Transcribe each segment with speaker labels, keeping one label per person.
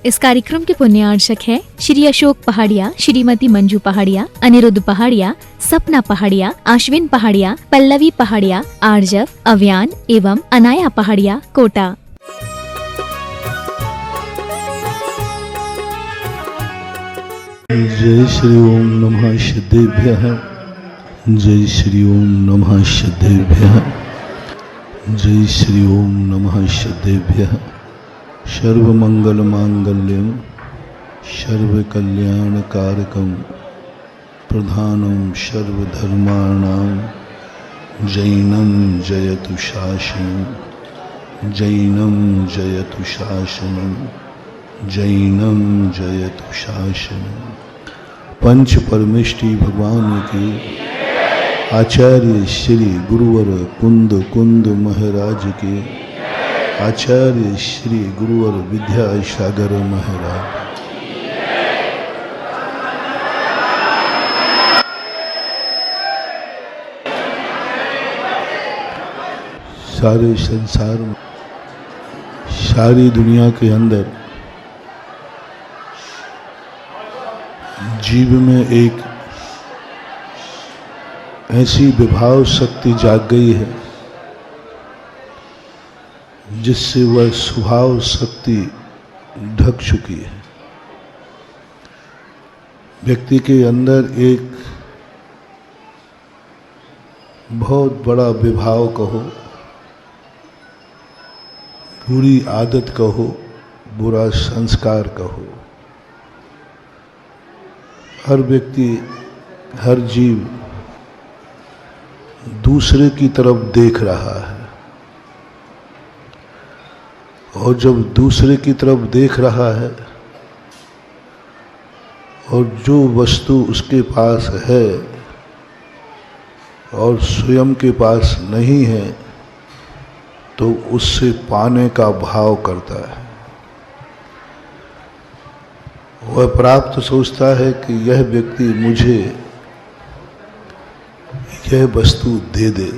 Speaker 1: इस कार्यक्रम के पुण्यार्चक है श्री अशोक पहाड़िया, श्रीमती मंजू पहाड़िया, अनिरुद्ध पहाड़िया, सपना पहाड़िया, आश्विन पहाड़िया, पल्लवी पहाड़िया, आर्जव, अव्यान एवं अनाया पहाड़िया, कोटा।
Speaker 2: जय श्री ओम नमः सिद्धेभ्यः, जय श्री ओम नमः सिद्धेभ्यः, जय श्री ओम नमः सिद्धेभ्यः। सर्वमंगल मांगल्यम सर्वकल्याणकारकम प्रधानम सर्वधर्माणां जैनम जयतु शासनम, जैनम जयतु शासनम, जैनम जयतु शासनम। पंच परमेष्टि भगवान की आचार्य श्री गुरुवर कुंद कुंद महाराज के, आचार्य श्री गुरुवर विद्यासागर महाराज। सारे संसार में, सारी दुनिया के अंदर जीव में एक ऐसी विभाव शक्ति जाग गई है जिससे वह स्वभाव शक्ति ढक चुकी है। व्यक्ति के अंदर एक बहुत बड़ा विभाव कहो, बुरी आदत कहो, बुरा संस्कार कहो। हर व्यक्ति, हर जीव दूसरे की तरफ देख रहा है, और जब दूसरे की तरफ देख रहा है और जो वस्तु उसके पास है और स्वयं के पास नहीं है तो उससे पाने का भाव करता है। वह प्राप्त सोचता है कि यह व्यक्ति मुझे यह वस्तु दे दे,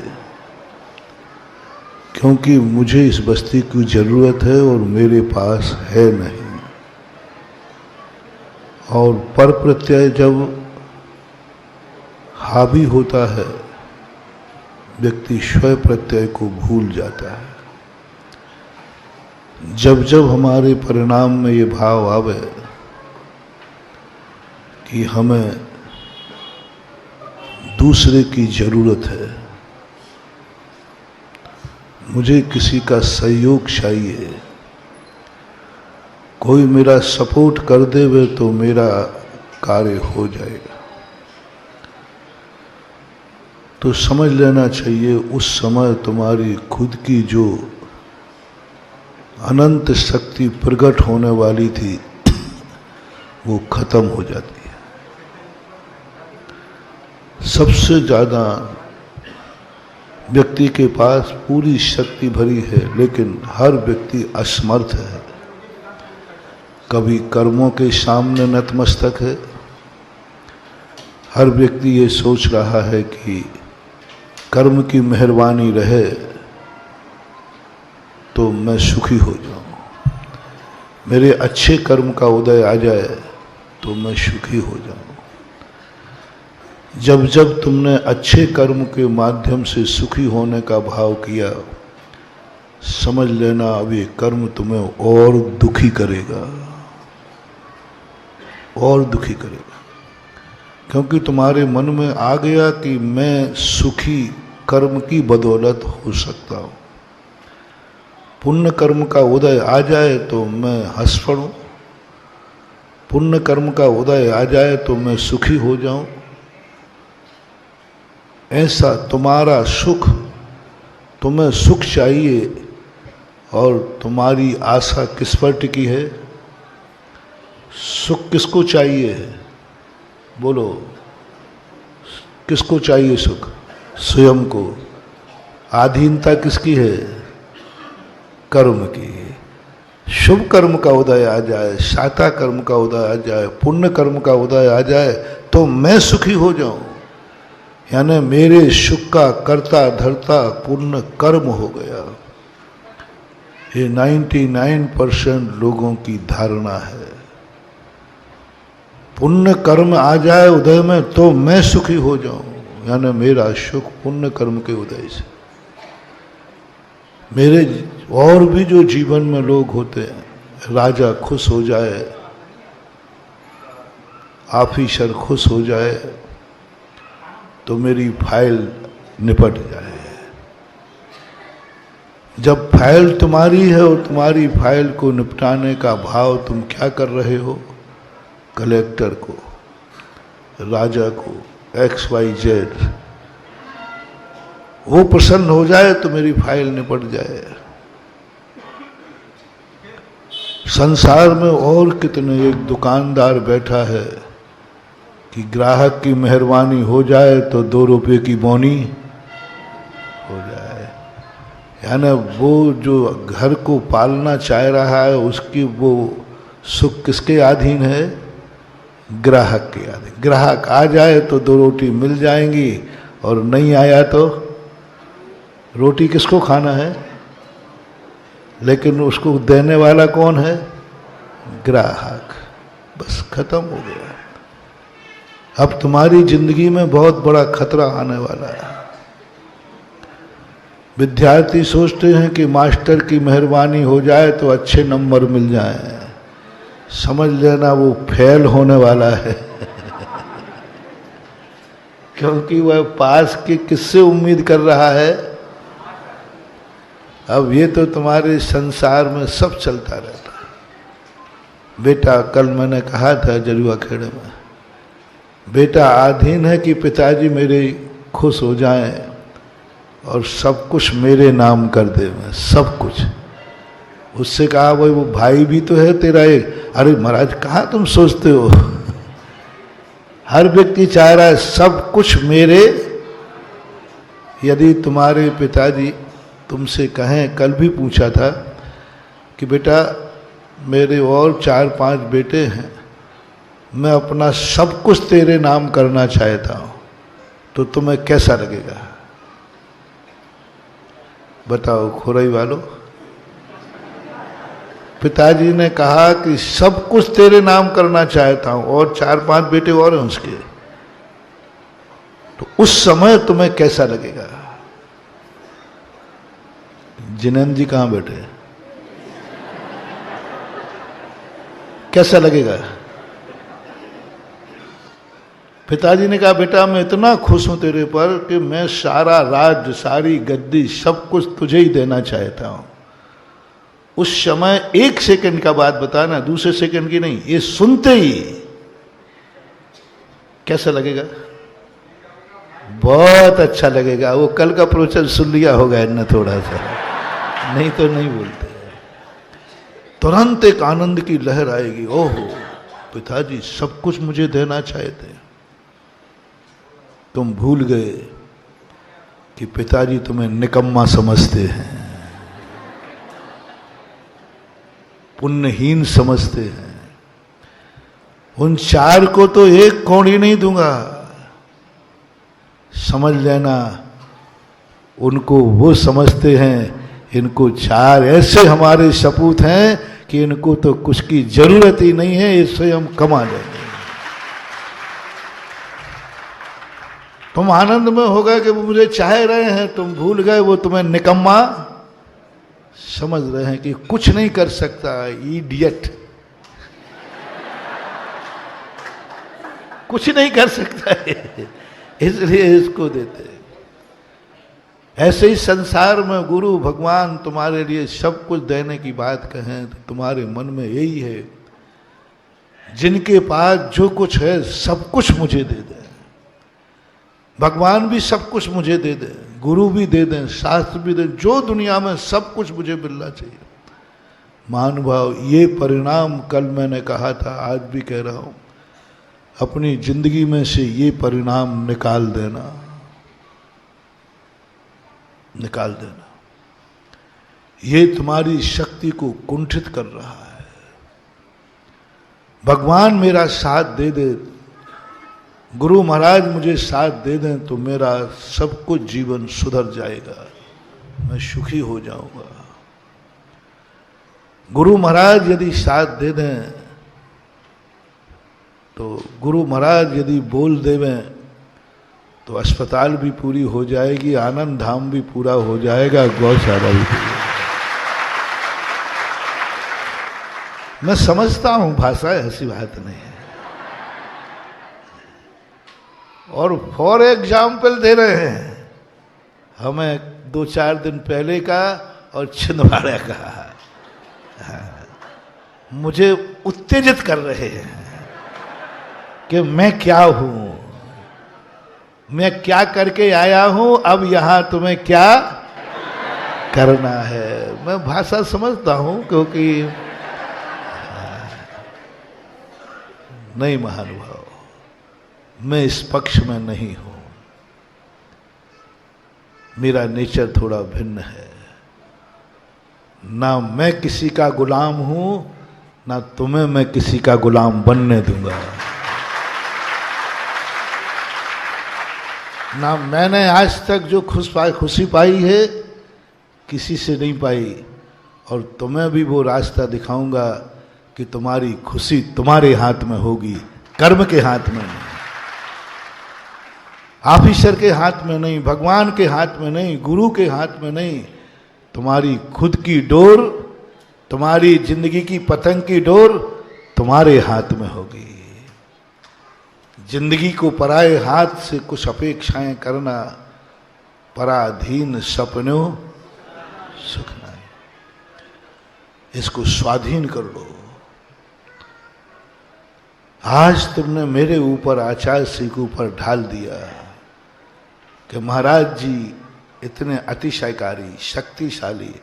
Speaker 2: क्योंकि मुझे इस वस्तु की जरूरत है और मेरे पास है नहीं। और पर प्रत्यय जब हावी होता है, व्यक्ति स्व प्रत्यय को भूल जाता है। जब जब हमारे परिणाम में ये भाव आवे कि हमें दूसरे की जरूरत है, मुझे किसी का सहयोग चाहिए, कोई मेरा सपोर्ट कर देवे तो मेरा कार्य हो जाएगा, तो समझ लेना चाहिए उस समय तुम्हारी खुद की जो अनंत शक्ति प्रकट होने वाली थी वो खत्म हो जाती है। सबसे ज्यादा व्यक्ति के पास पूरी शक्ति भरी है, लेकिन हर व्यक्ति असमर्थ है। कभी कर्मों के सामने नतमस्तक है। हर व्यक्ति ये सोच रहा है कि कर्म की मेहरबानी रहे तो मैं सुखी हो जाऊं, मेरे अच्छे कर्म का उदय आ जाए तो मैं सुखी हो जाऊं। जब जब तुमने अच्छे कर्म के माध्यम से सुखी होने का भाव किया, समझ लेना अब ये कर्म तुम्हें और दुखी करेगा, और दुखी करेगा, क्योंकि तुम्हारे मन में आ गया कि मैं सुखी कर्म की बदौलत हो सकता हूं। पुण्य कर्म का उदय आ जाए तो मैं हंस पड़ूं, पुण्य कर्म का उदय आ जाए तो मैं सुखी हो जाऊं। ऐसा तुम्हारा सुख, तुम्हें सुख चाहिए, और तुम्हारी आशा किस पर टिकी है? सुख किसको चाहिए है? बोलो, किसको चाहिए सुख? स्वयं को। आधीनता किसकी है? कर्म की। शुभ कर्म का उदय आ जाए, शाता कर्म का उदय आ जाए, पुण्य कर्म का उदय आ जाए तो मैं सुखी हो जाऊं, यानी मेरे सुख का कर्ता धर्ता पुण्य कर्म हो गया। ये 99% लोगों की धारणा है। पुण्य कर्म आ जाए उदय में तो मैं सुखी हो जाऊं, यानी मेरा सुख पुण्य कर्म के उदय से। मेरे और भी जो जीवन में लोग होते हैं, राजा खुश हो जाए, ऑफिसर खुश हो जाए, तो मेरी फाइल निपट जाए। जब फाइल तुम्हारी है और तुम्हारी फाइल को निपटाने का भाव तुम क्या कर रहे हो, कलेक्टर को, राजा को, XYZ, वो प्रसन्न हो जाए तो मेरी फाइल निपट जाए। संसार में और कितने, एक दुकानदार बैठा है कि ग्राहक की मेहरबानी हो जाए तो 2 रुपये की बोनी हो जाए। यानी वो जो घर को पालना चाह रहा है उसकी वो सुख किसके अधीन है, ग्राहक के अधीन। ग्राहक आ जाए तो 2 रोटी मिल जाएंगी और नहीं आया तो रोटी किसको खाना है, लेकिन उसको देने वाला कौन है, ग्राहक। बस खत्म हो गया। अब तुम्हारी जिंदगी में बहुत बड़ा खतरा आने वाला है। विद्यार्थी सोचते हैं कि मास्टर की मेहरबानी हो जाए तो अच्छे नंबर मिल जाएं, समझ लेना वो फेल होने वाला है क्योंकि वह पास की किससे उम्मीद कर रहा है। अब ये तो तुम्हारे संसार में सब चलता रहता है। बेटा, कल मैंने कहा था जरुआ खेड़े में, बेटा आधीन है कि पिताजी मेरे खुश हो जाएं और सब कुछ मेरे नाम कर दे, मैं सब कुछ। उससे कहा भाई वो भाई भी तो है तेरा एक। अरे महाराज कहाँ तुम सोचते हो, हर व्यक्ति चाह रहा है सब कुछ मेरे। यदि तुम्हारे पिताजी तुमसे कहें, कल भी पूछा था कि बेटा मेरे और 4-5 बेटे हैं, मैं अपना सब कुछ तेरे नाम करना चाहता हूँ, तो तुम्हें कैसा लगेगा? बताओ खोरई वालों। पिताजी ने कहा कि सब कुछ तेरे नाम करना चाहता हूं और 4-5 बेटे और हैं उसके, तो उस समय तुम्हें कैसा लगेगा? जिनेंद्र जी कहां बैठे, कैसा लगेगा? पिताजी ने कहा बेटा मैं इतना खुश हूं तेरे पर कि मैं सारा राज्य, सारी गद्दी, सब कुछ तुझे ही देना चाहता हूं। उस समय 1 सेकंड का बात बताना, दूसरे सेकंड की नहीं, ये सुनते ही कैसा लगेगा? बहुत अच्छा लगेगा। वो कल का प्रवचन सुन लिया होगा इनने थोड़ा सा, नहीं तो नहीं बोलते। तुरंत एक आनंद की लहर आएगी, ओहो पिताजी सब कुछ मुझे देना चाहते, तुम भूल गए कि पिताजी तुम्हें निकम्मा समझते हैं, पुण्यहीन समझते हैं। उन 4 को तो 1 कौड़ी नहीं दूंगा, समझ लेना उनको वो समझते हैं इनको 4 ऐसे हमारे सपूत हैं कि इनको तो कुछ की जरूरत ही नहीं है, इससे हम कमा लेंगे। तुम आनंद में होगा कि वो मुझे चाह रहे हैं, तुम भूल गए वो तुम्हें निकम्मा समझ रहे हैं कि कुछ नहीं कर सकता, इडियट, कुछ नहीं कर सकता है, इसलिए इसको देते। ऐसे ही संसार में गुरु भगवान तुम्हारे लिए सब कुछ देने की बात कहें तो तुम्हारे मन में यही है, जिनके पास जो कुछ है सब कुछ मुझे दे दे। भगवान भी सब कुछ मुझे दे दे, गुरु भी दे दें, शास्त्र भी दे, जो दुनिया में सब कुछ मुझे मिलना चाहिए। महानुभाव, ये परिणाम कल मैंने कहा था, आज भी कह रहा हूं, अपनी जिंदगी में से ये परिणाम निकाल देना, निकाल देना। ये तुम्हारी शक्ति को कुंठित कर रहा है। भगवान मेरा साथ दे दे, गुरु महाराज मुझे साथ दे दें तो मेरा सब कुछ जीवन सुधर जाएगा, मैं सुखी हो जाऊंगा। गुरु महाराज यदि साथ दे दें, तो गुरु महाराज यदि बोल देवें, तो अस्पताल भी पूरी हो जाएगी, आनंद धाम भी पूरा हो जाएगा, गौशाला भी पूरी। मैं समझता हूं भाषा ऐसी बात नहीं है। और फॉर एग्जाम्पल दे रहे हैं हमें 2-4 दिन पहले का और छिंदवाड़ा का, मुझे उत्तेजित कर रहे हैं कि मैं क्या हूं, मैं क्या करके आया हूं, अब यहां तुम्हें क्या करना है। मैं भाषा समझता हूं, क्योंकि नहीं महानुभाव, मैं इस पक्ष में नहीं हूं, मेरा नेचर थोड़ा भिन्न है। ना मैं किसी का गुलाम हूं, ना तुम्हें मैं किसी का गुलाम बनने दूंगा। ना मैंने आज तक जो खुशी पाई है किसी से नहीं पाई, और तुम्हें भी वो रास्ता दिखाऊंगा कि तुम्हारी खुशी तुम्हारे हाथ में होगी, कर्म के हाथ में नहीं, ऑफिसर के हाथ में नहीं, भगवान के हाथ में नहीं, गुरु के हाथ में नहीं। तुम्हारी खुद की डोर, तुम्हारी जिंदगी की पतंग की डोर तुम्हारे हाथ में होगी। जिंदगी को पराए हाथ से कुछ अपेक्षाएं करना, पराधीन सपनों सुख नहीं। इसको स्वाधीन कर लो। आज तुमने मेरे ऊपर आचार्य श्री के ऊपर ढाल दिया कि महाराज जी इतने अतिशयकारी, शक्तिशाली,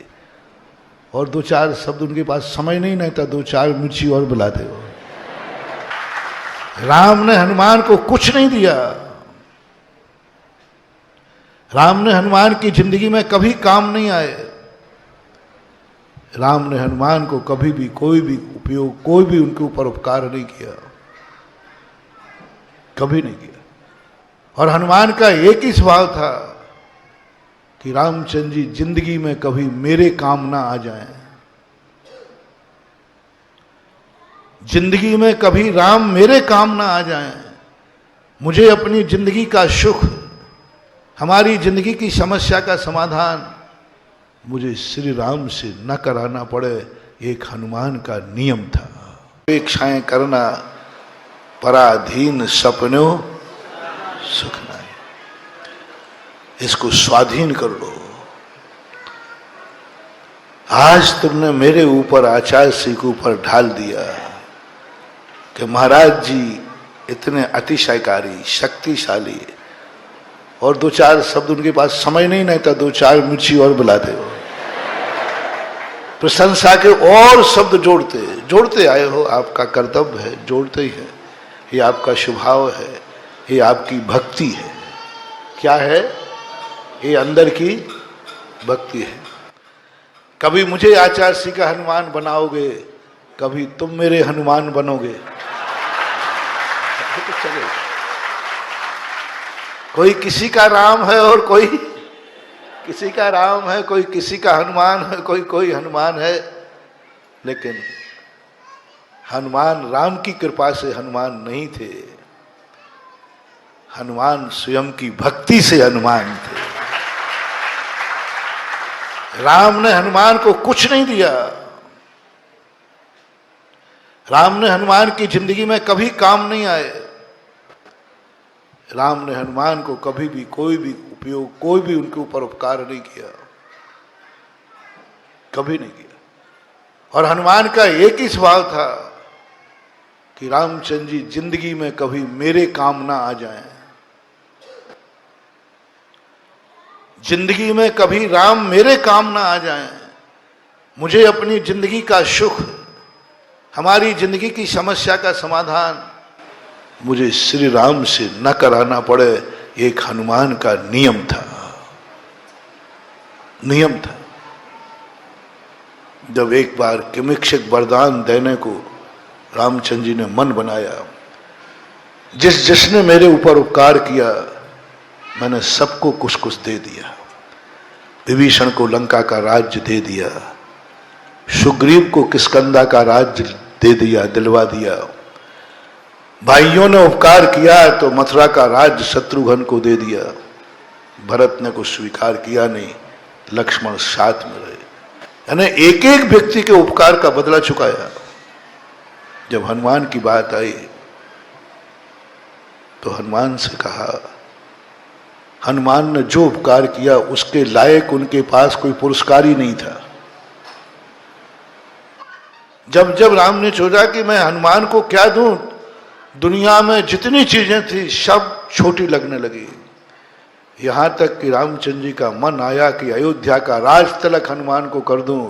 Speaker 2: और 2-4 शब्द उनके पास समय नहीं था, 2-4 मिर्ची और बुलाते हो। राम ने हनुमान को कुछ नहीं दिया। राम ने हनुमान की जिंदगी में कभी काम नहीं आए। राम ने हनुमान को कभी भी कोई भी उपयोग, कोई भी उनके ऊपर उपकार नहीं किया, कभी नहीं किया। और हनुमान का एक ही स्वभाव था कि रामचंद्र जी जिंदगी में कभी मेरे काम ना आ जाएं। जिंदगी में कभी राम मेरे काम ना आ जाएं। मुझे अपनी जिंदगी का सुख, हमारी जिंदगी की समस्या का समाधान मुझे श्री राम से न कराना पड़े, एक हनुमान का नियम था। अपेक्षाएं करना, पराधीन सपनों सुख नहीं। इसको स्वाधीन कर लो। आज तुमने मेरे ऊपर आचार्य श्री के ऊपर ढाल दिया कि महाराज जी इतने अतिशयकारी, शक्तिशाली, और 2-4 शब्द उनके पास समय नहीं था, 2-4 मिर्ची और बुलाते हो। प्रशंसा के और शब्द जोड़ते आए हो। आपका कर्तव्य है, जोड़ते ही है। ये आपका स्वभाव है, ये आपकी भक्ति है। क्या है? ये अंदर की भक्ति है। कभी मुझे आचार्य श्री का हनुमान बनाओगे, कभी तुम मेरे हनुमान बनोगे। तो चले, कोई किसी का राम है और कोई किसी का राम है, कोई किसी का हनुमान है, कोई हनुमान है। लेकिन हनुमान राम की कृपा से हनुमान नहीं थे। हनुमान स्वयं की भक्ति से हनुमान थे। राम ने हनुमान को कुछ नहीं दिया। राम ने हनुमान की जिंदगी में कभी काम नहीं आए। राम ने हनुमान को कभी भी कोई भी उपयोग, कोई भी उनके ऊपर उपकार नहीं किया, कभी नहीं किया। और हनुमान का एक ही स्वभाव था कि रामचंद्र जी जिंदगी में कभी मेरे काम ना आ जाएं। जिंदगी में कभी राम मेरे काम ना आ जाएं। मुझे अपनी जिंदगी का सुख, हमारी जिंदगी की समस्या का समाधान मुझे श्री राम से न कराना पड़े, एक हनुमान का नियम था। नियम था। जब एक बार किमिक्षक वरदान देने को रामचंद्र जी ने मन बनाया, जिसने मेरे ऊपर उपकार किया मैंने सबको कुछ कुछ दे दिया। विभीषण को लंका का राज्य दे दिया, सुग्रीव को किष्किंधा का राज्य दे दिया, दिलवा दिया। भाइयों ने उपकार किया तो मथुरा का राज्य शत्रुघ्न को दे दिया। भरत ने कुछ स्वीकार किया नहीं, लक्ष्मण साथ में रहे। यानी एक एक व्यक्ति के उपकार का बदला चुकाया। जब हनुमान की बात आई तो हनुमान से कहा, हनुमान ने जो उपकार किया उसके लायक उनके पास कोई पुरस्कार ही नहीं था। जब जब राम ने सोचा कि मैं हनुमान को क्या दूं, दुनिया में जितनी चीजें थी सब छोटी लगने लगी। यहां तक कि रामचंद्र जी का मन आया कि अयोध्या का राज तिलक हनुमान को कर दूं,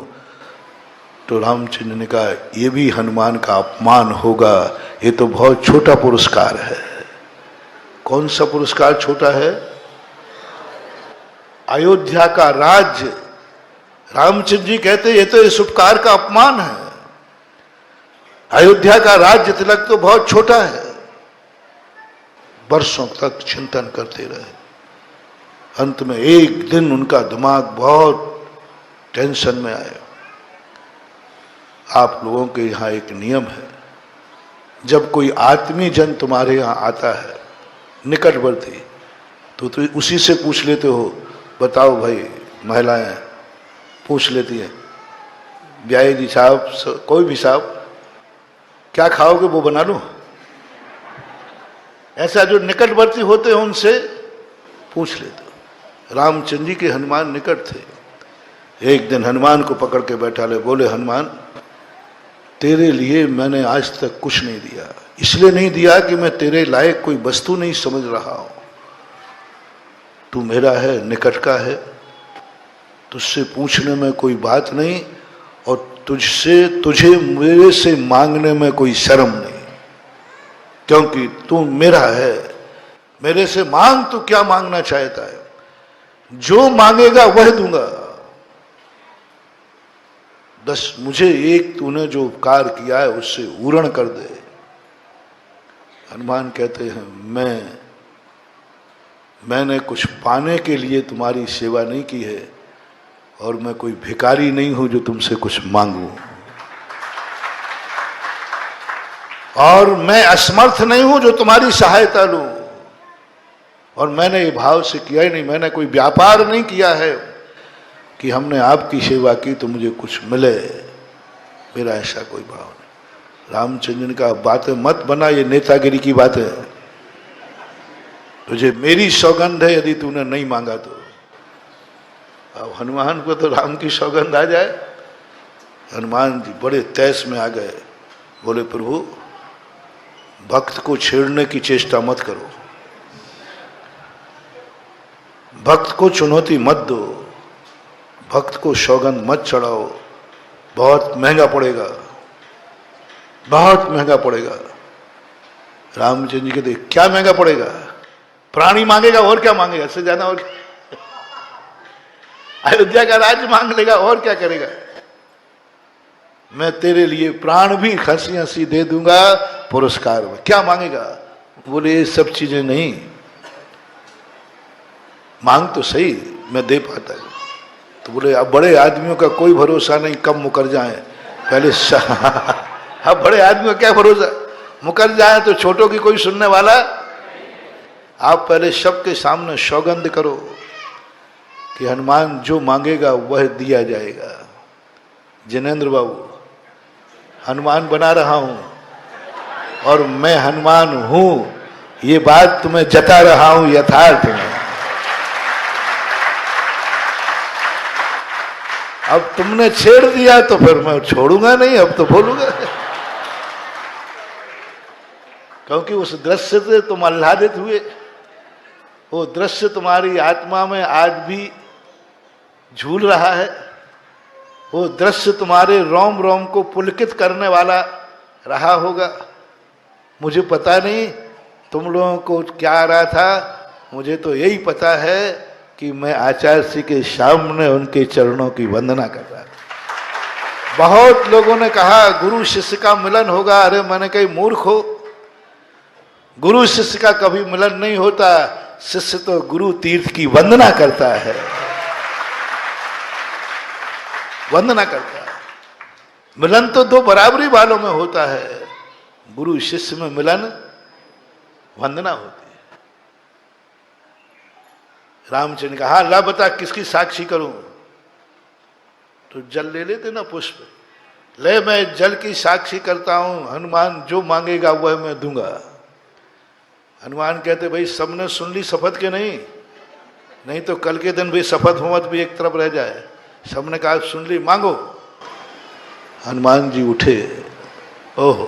Speaker 2: तो रामचंद्र ने कहा यह भी हनुमान का अपमान होगा, ये तो बहुत छोटा पुरस्कार है। कौन सा पुरस्कार छोटा है? अयोध्या का राज्य। रामचंद्र जी कहते ये तो इस उपकार का अपमान है। अयोध्या का राज्य तिलक तो बहुत छोटा है। वर्षों तक चिंतन करते रहे। अंत में एक दिन उनका दिमाग बहुत टेंशन में आया। आप लोगों के यहां एक नियम है, जब कोई आत्मीय जन तुम्हारे यहां आता है निकटवर्ती, तो उसी से पूछ लेते हो, बताओ भाई, महिलाएं पूछ लेती हैं, ब्याह जी साहब, कोई भी साहब, क्या खाओगे वो बना लो। ऐसा जो निकटवर्ती होते हैं उनसे पूछ लेते हो। रामचंद्र जी के हनुमान निकट थे। एक दिन हनुमान को पकड़ के बैठा ले, बोले हनुमान, तेरे लिए मैंने आज तक कुछ नहीं दिया। इसलिए नहीं दिया कि मैं तेरे लायक कोई वस्तु नहीं समझ रहा हूं। तू मेरा है, निकट का है, तुझसे पूछने में कोई बात नहीं, और तुझे मेरे से मांगने में कोई शर्म नहीं, क्योंकि तू मेरा है। मेरे से मांग, तू क्या मांगना चाहता है? जो मांगेगा वह दूंगा। बस मुझे एक तूने जो उपकार किया है उससे ऊरण कर दे। हनुमान कहते हैं, मैंने कुछ पाने के लिए तुम्हारी सेवा नहीं की है, और मैं कोई भिखारी नहीं हूं जो तुमसे कुछ मांगू, और मैं असमर्थ नहीं हूं जो तुम्हारी सहायता लूं। और मैंने ये भाव से किया ही नहीं, मैंने कोई व्यापार नहीं किया है कि हमने आपकी सेवा की तो मुझे कुछ मिले। मेरा ऐसा कोई भाव नहीं। रामचंद्र का बातें मत बना, ये नेतागिरी की बात है। तुझे मेरी सौगंध है, यदि तूने नहीं मांगा तो। अब हनुमान को तो राम की सौगंध आ जाए। हनुमान जी बड़े तैस में आ गए। बोले प्रभु, भक्त को छेड़ने की चेष्टा मत करो, भक्त को चुनौती मत दो, भक्त को सौगंध मत चढ़ाओ, बहुत महंगा पड़ेगा, बहुत महंगा पड़ेगा। रामचंद्र जी कहते क्या महंगा पड़ेगा? प्राणी मांगेगा और क्या मांगेगा, इससे ज्यादा और क्या? अयोध्या का राज्य मांग लेगा और क्या करेगा? मैं तेरे लिए प्राण भी हंसी हंसी दे दूंगा पुरस्कार में। क्या मांगेगा? बोले ये सब चीजें नहीं, मांग तो सही, मैं दे पाता हूं। तो बोले अब बड़े आदमियों का कोई भरोसा नहीं, कब मुकर जाए पहले। अब बड़े आदमियों का क्या भरोसा, मुकर जाए तो छोटों की कोई सुनने वाला। आप पहले सबके सामने सौगंध करो कि हनुमान जो मांगेगा वह दिया जाएगा। जिनेंद्र बाबू, हनुमान बना रहा हूं और मैं हनुमान हूं, ये बात तुम्हें जता रहा हूं यथार्थ में। अब तुमने छेड़ दिया तो फिर मैं छोड़ूंगा नहीं, अब तो बोलूंगा, क्योंकि उस दृश्य से तुम आह्लादित हुए। वो दृश्य तुम्हारी आत्मा में आज भी झूल रहा है। वो दृश्य तुम्हारे रोम रोम को पुलकित करने वाला रहा होगा। मुझे पता नहीं तुम लोगों को क्या आ रहा था, मुझे तो यही पता है कि मैं आचार्य श्री के सामने उनके चरणों की वंदना कर रहा था। बहुत लोगों ने कहा गुरु शिष्य का मिलन होगा। अरे मैंने कही मूर्ख हो, गुरु शिष्य का कभी मिलन नहीं होता। शिष्य तो गुरु तीर्थ की वंदना करता है, वंदना करता है। मिलन तो दो बराबरी वालों में होता है, गुरु शिष्य में मिलन वंदना होती है। रामचंद्र ने कहा ला बता किसकी साक्षी करूं? तो जल ले लेते ना, पुष्प ले, मैं जल की साक्षी करता हूं, हनुमान जो मांगेगा वह मैं दूंगा। हनुमान कहते भाई सबने सुन ली शपथ के नहीं? नहीं तो कल के दिन भी शपथ मत भी एक तरफ रह जाए। सबने कहा सुन ली, मांगो। हनुमान जी उठे, ओहो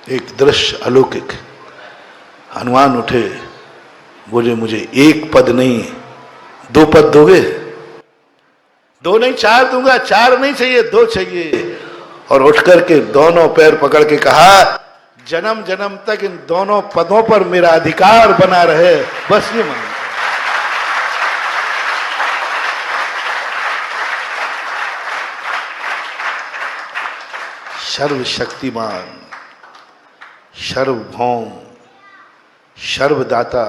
Speaker 2: एक दृश्य अलौकिक। हनुमान उठे, बोले मुझे एक पद नहीं 2 पद दोगे? 2 नहीं 4 दूंगा, 4 नहीं चाहिए 2 चाहिए। और उठ करके दोनों पैर पकड़ के कहा जन्म जन्म तक इन दोनों पदों पर मेरा अधिकार बना रहे, बस ये मांग। सर्वशक्तिमान, सर्वभौम, सर्वदाता,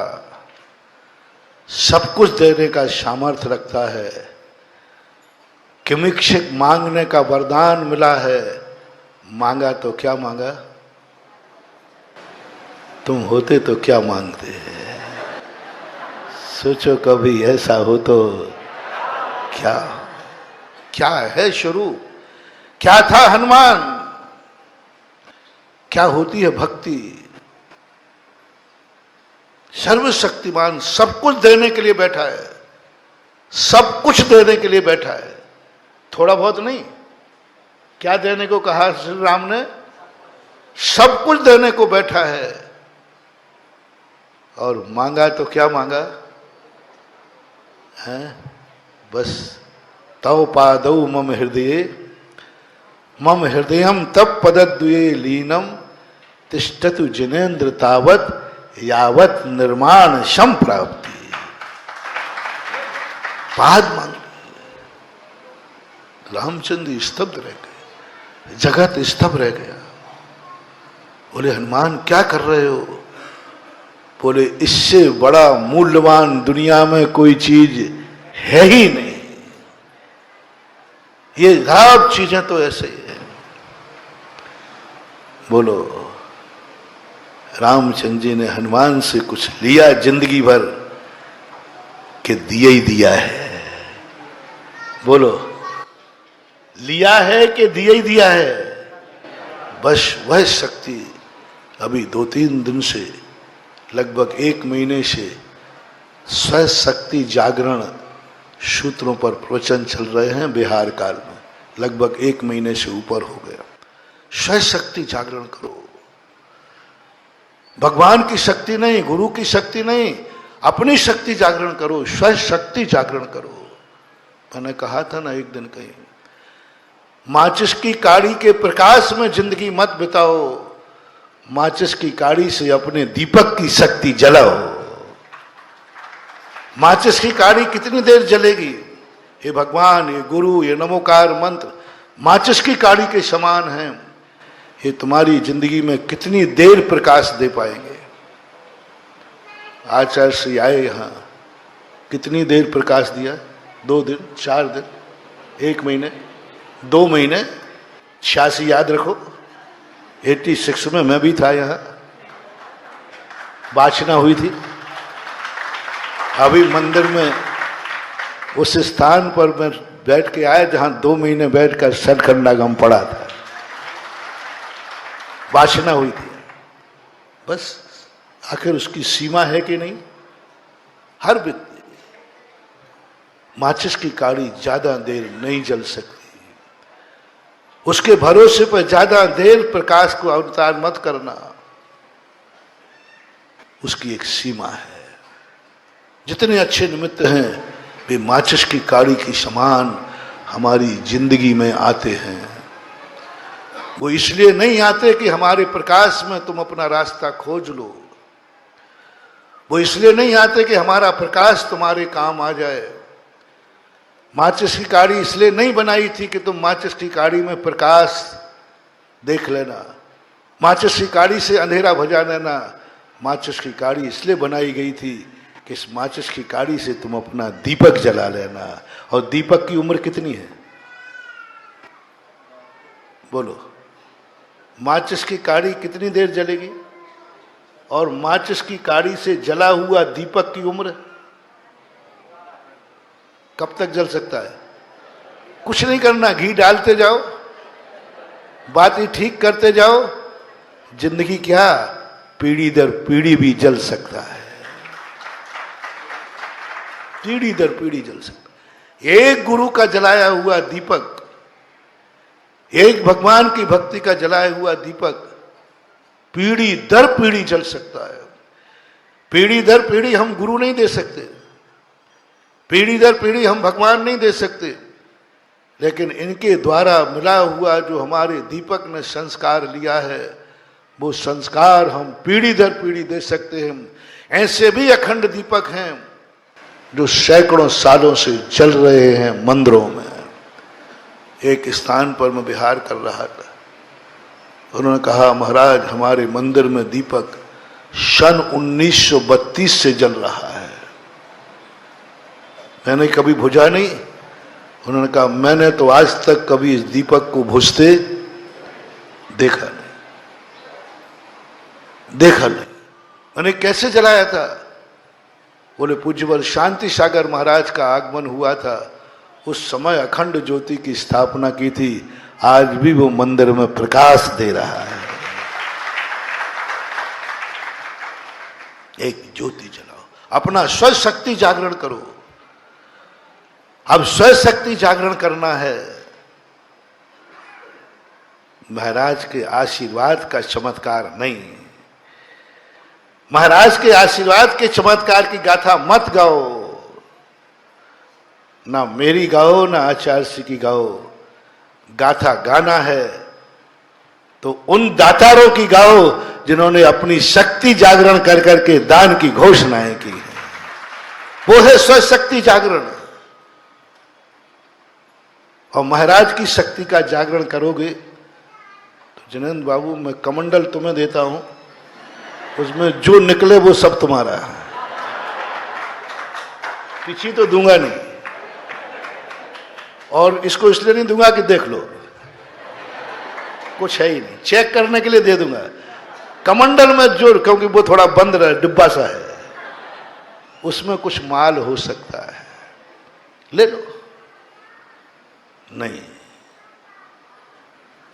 Speaker 2: सब कुछ देने का सामर्थ्य रखता है। किमिक्षिक मांगने का वरदान मिला है। मांगा तो क्या मांगा? तुम होते तो क्या मांगते हैं? सोचो कभी ऐसा हो तो क्या क्या है शुरू? क्या था हनुमान? क्या होती है भक्ति? सर्वशक्तिमान सब कुछ देने के लिए बैठा है, सब कुछ देने के लिए बैठा है, थोड़ा बहुत नहीं। क्या देने को कहा श्री राम ने? सब कुछ देने को बैठा है। और मांगा तो क्या मांगा है? बस तव पादौ मम हृदयम तब पदद्वये लीनम तिष्ठतु जिनेन्द्र तावत यावत निर्माण संप्राप्ति। पाद मांग। रामचंद्र स्तब्ध रह गए, जगत स्तब्ध रह गया। बोले हनुमान क्या कर रहे हो? बोले इससे बड़ा मूल्यवान दुनिया में कोई चीज है ही नहीं। ये सब चीजें तो ऐसे ही है। बोलो रामचंद्र जी ने हनुमान से कुछ लिया जिंदगी भर कि दिया ही दिया है। बोलो लिया है कि दिया ही दिया है? बस वह शक्ति अभी 2-3 दिन से, लगभग 1 महीने से स्वशक्ति जागरण सूत्रों पर प्रवचन चल रहे हैं बिहार काल में। लगभग 1 महीने से ऊपर हो गया। स्वशक्ति जागरण करो। भगवान की शक्ति नहीं, गुरु की शक्ति नहीं, अपनी शक्ति जागरण करो, स्वशक्ति जागरण करो। मैंने कहा था ना एक दिन कहीं, माचिस की काड़ी के प्रकाश में जिंदगी मत बिताओ, माचिस की काड़ी से अपने दीपक की शक्ति जलाओ। माचिस की काड़ी कितनी देर जलेगी? ये भगवान, ये गुरु, ये नमोकार मंत्र माचिस की काड़ी के समान हैं। ये तुम्हारी जिंदगी में कितनी देर प्रकाश दे पाएंगे? आचार्य श्री आए यहाँ, कितनी देर प्रकाश दिया? 2 दिन, 4 दिन, 1 महीने, 2 महीने, 86 याद रखो। 86 में मैं भी था यहाँ, वाचना हुई थी। अभी मंदिर में उस स्थान पर मैं बैठ के आया जहां 2 महीने बैठकर सतखंडागम पढ़ा था, वाचना हुई थी। बस आखिर उसकी सीमा है कि नहीं? हर व्यक्ति, माचिस की काड़ी ज्यादा देर नहीं जल सकती, उसके भरोसे पर ज्यादा देर प्रकाश को अवतार मत करना। उसकी एक सीमा है। जितने अच्छे निमित्त हैं वे माचिस की काड़ी की समान हमारी जिंदगी में आते हैं। वो इसलिए नहीं आते कि हमारे प्रकाश में तुम अपना रास्ता खोज लो। वो इसलिए नहीं आते कि हमारा प्रकाश तुम्हारे काम आ जाए। माचिस की काड़ी इसलिए नहीं बनाई थी कि तुम माचिस की काड़ी में प्रकाश देख लेना, माचिस की काड़ी से अंधेरा भजा लेना। माचिस की काड़ी इसलिए बनाई गई थी कि इस माचिस की काड़ी से तुम अपना दीपक जला लेना। और दीपक की उम्र कितनी है बोलो? माचिस की काड़ी कितनी देर जलेगी? और माचिस की काड़ी से जला हुआ दीपक की उम्र कब तक जल सकता है? कुछ नहीं करना, घी डालते जाओ, बातें ठीक करते जाओ, जिंदगी क्या पीढ़ी दर पीढ़ी भी जल सकता है, पीढ़ी दर पीढ़ी जल सकता है। एक गुरु का जलाया हुआ दीपक, एक भगवान की भक्ति का जलाया हुआ दीपक पीढ़ी दर पीढ़ी जल सकता है। पीढ़ी दर पीढ़ी हम गुरु नहीं दे सकते, पीढ़ी दर पीढ़ी हम भगवान नहीं दे सकते, लेकिन इनके द्वारा मिला हुआ जो हमारे दीपक ने संस्कार लिया है, वो संस्कार हम पीढ़ी दर पीढ़ी दे सकते हैं। ऐसे भी अखंड दीपक हैं जो सैकड़ों सालों से जल रहे हैं मंदिरों में। एक स्थान पर मैं विहार कर रहा था, उन्होंने कहा महाराज हमारे मंदिर में दीपक सन 1932 से जल रहा है। मैंने कभी बुझा नहीं? उन्होंने कहा मैंने तो आज तक कभी इस दीपक को बुझते देखा नहीं, देखा नहीं। मैंने कैसे जलाया था? बोले पूज्यवर शांति सागर महाराज का आगमन हुआ था, उस समय अखंड ज्योति की स्थापना की थी, आज भी वो मंदिर में प्रकाश दे रहा है। एक ज्योति जलाओ, अपना स्वशक्ति जागरण करो। अब स्वशक्ति जागरण करना है, महाराज के आशीर्वाद का चमत्कार नहीं। महाराज के आशीर्वाद के चमत्कार की गाथा मत गाओ, ना मेरी गाओ ना आचार्य श्री की गाओ। गाथा गाना है तो उन दातारों की गाओ जिन्होंने अपनी शक्ति जागरण कर करके दान की घोषणाएं की है, वो है स्वशक्ति जागरण। और महाराज की शक्ति का जागरण करोगे तो जिनेंद्र बाबू मैं कमंडल तुम्हें देता हूं, उसमें जो निकले वो सब तुम्हारा है, पीछे तो दूंगा नहीं। और इसको इसलिए नहीं दूंगा कि देख लो, कुछ है ही नहीं, चेक करने के लिए दे दूंगा। कमंडल में जोड़, क्योंकि वो थोड़ा बंद रहा, डिब्बा सा है, उसमें कुछ माल हो सकता है, ले लो। नहीं,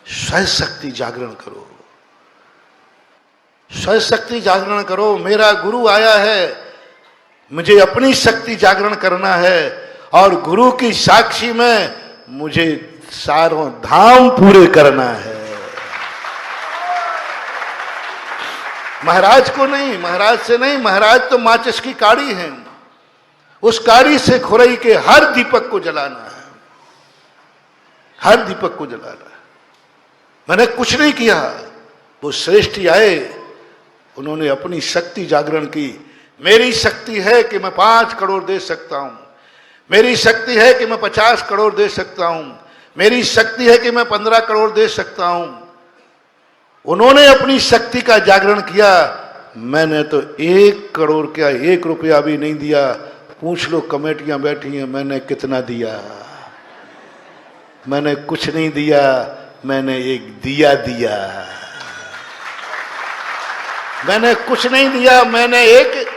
Speaker 2: स्वशक्ति जागरण करो, स्वशक्ति जागरण करो। मेरा गुरु आया है, मुझे अपनी शक्ति जागरण करना है, और गुरु की साक्षी में मुझे सारों धाम पूरे करना है। महाराज को नहीं, महाराज से नहीं, महाराज तो माचिस की काड़ी है, उस काड़ी से खुरई के हर दीपक को जलाना है, हर दीपक को जलाना है। मैंने कुछ नहीं किया, वो श्रेष्ठी आए, उन्होंने अपनी शक्ति जागरण की। मेरी शक्ति है कि मैं 5 करोड़ दे सकता हूं, मेरी शक्ति है कि मैं 50 करोड़ दे सकता हूं, मेरी शक्ति है कि मैं 15 करोड़ दे सकता हूं। उन्होंने अपनी शक्ति का जागरण किया, मैंने तो 1 करोड़ क्या 1 रुपया भी नहीं दिया। पूछ लो, कमेटियां बैठी हैं, मैंने कितना दिया? मैंने कुछ नहीं दिया, मैंने एक दिया दिया। मैंने कुछ नहीं दिया, मैंने एक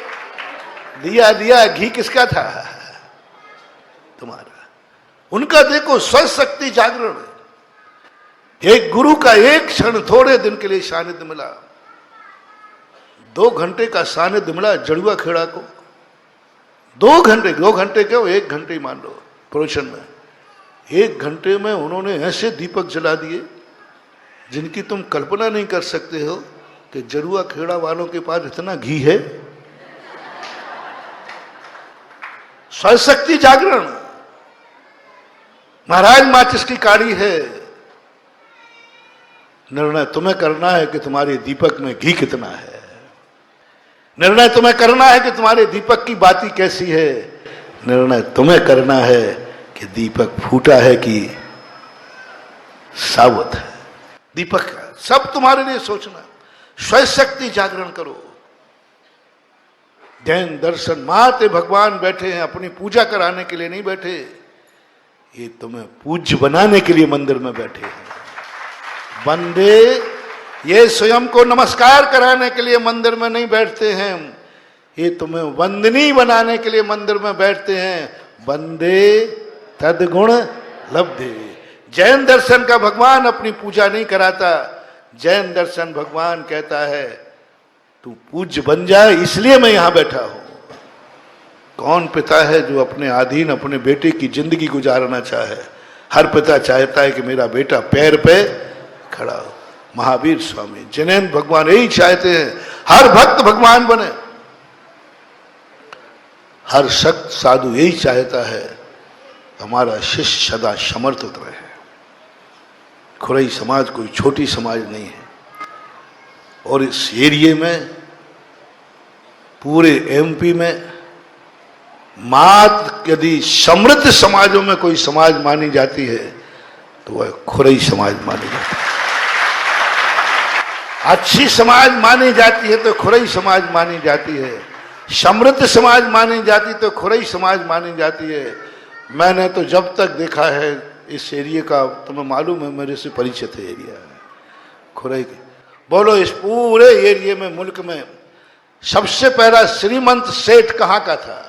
Speaker 2: दिया दिया। घी किसका था? तुम्हारा। उनका देखो स्वशक्ति जागरण। एक गुरु का एक क्षण थोड़े दिन के लिए सानिध्य मिला, 2 घंटे का सानिध्य मिला जड़ुआ खेड़ा को। 2 घंटे क्यों, 1 घंटे ही मान लो प्रवचन में। 1 घंटे में उन्होंने ऐसे दीपक जला दिए जिनकी तुम कल्पना नहीं कर सकते हो कि जड़ुआ खेड़ा वालों के पास इतना घी है। स्वशक्ति जागरण। महाराज माचिस की काड़ी है, निर्णय तुम्हें करना है कि तुम्हारे दीपक में घी कितना है। निर्णय तुम्हें करना है कि तुम्हारे दीपक की बाती कैसी है। निर्णय तुम्हें करना है कि दीपक फूटा है कि सावत है। दीपक का सब तुम्हारे लिए सोचना। स्वशक्ति जागरण करो, जैन दर्शन माते भगवान बैठे हैं, अपनी पूजा कराने के लिए नहीं बैठे, ये तुम्हें पूज्य बनाने के लिए मंदिर में बैठे हैं। बंदे ये स्वयं को नमस्कार कराने के लिए मंदिर में नहीं बैठते हैं, ये तुम्हें वंदनीय बनाने के लिए मंदिर में बैठते हैं। बंदे तद्गुण लब्धे। जैन दर्शन का भगवान अपनी पूजा नहीं कराता, जैन दर्शन भगवान कहता है तू पूज्य बन जाए, इसलिए मैं यहां बैठा हूं। कौन पिता है जो अपने अधीन अपने बेटे की जिंदगी गुजारना चाहे? हर पिता चाहता है कि मेरा बेटा पैर पे खड़ा हो। महावीर स्वामी जैन भगवान यही चाहते हैं, हर भक्त भगवान बने, हर सक्त साधु यही चाहता है हमारा शिष्य सदा समर्थित रहे। खुरई समाज कोई छोटी समाज नहीं है, और इस एरिए में पूरे एमपी में मात्र यदि समृद्ध समाजों में कोई समाज मानी जाती है तो वह खुरई समाज मानी जाती है। अच्छी समाज मानी जाती है तो खुरई समाज मानी जाती है, समृद्ध समाज मानी जाती तो खुरई समाज मानी जाती है। मैंने तो जब तक देखा है इस एरिया का, तुम्हें मालूम है मेरे से परिचित है एरिया है खुरई के। बोलो इस पूरे एरिया में, मुल्क में सबसे पहला श्रीमंत सेठ कहाँ का था?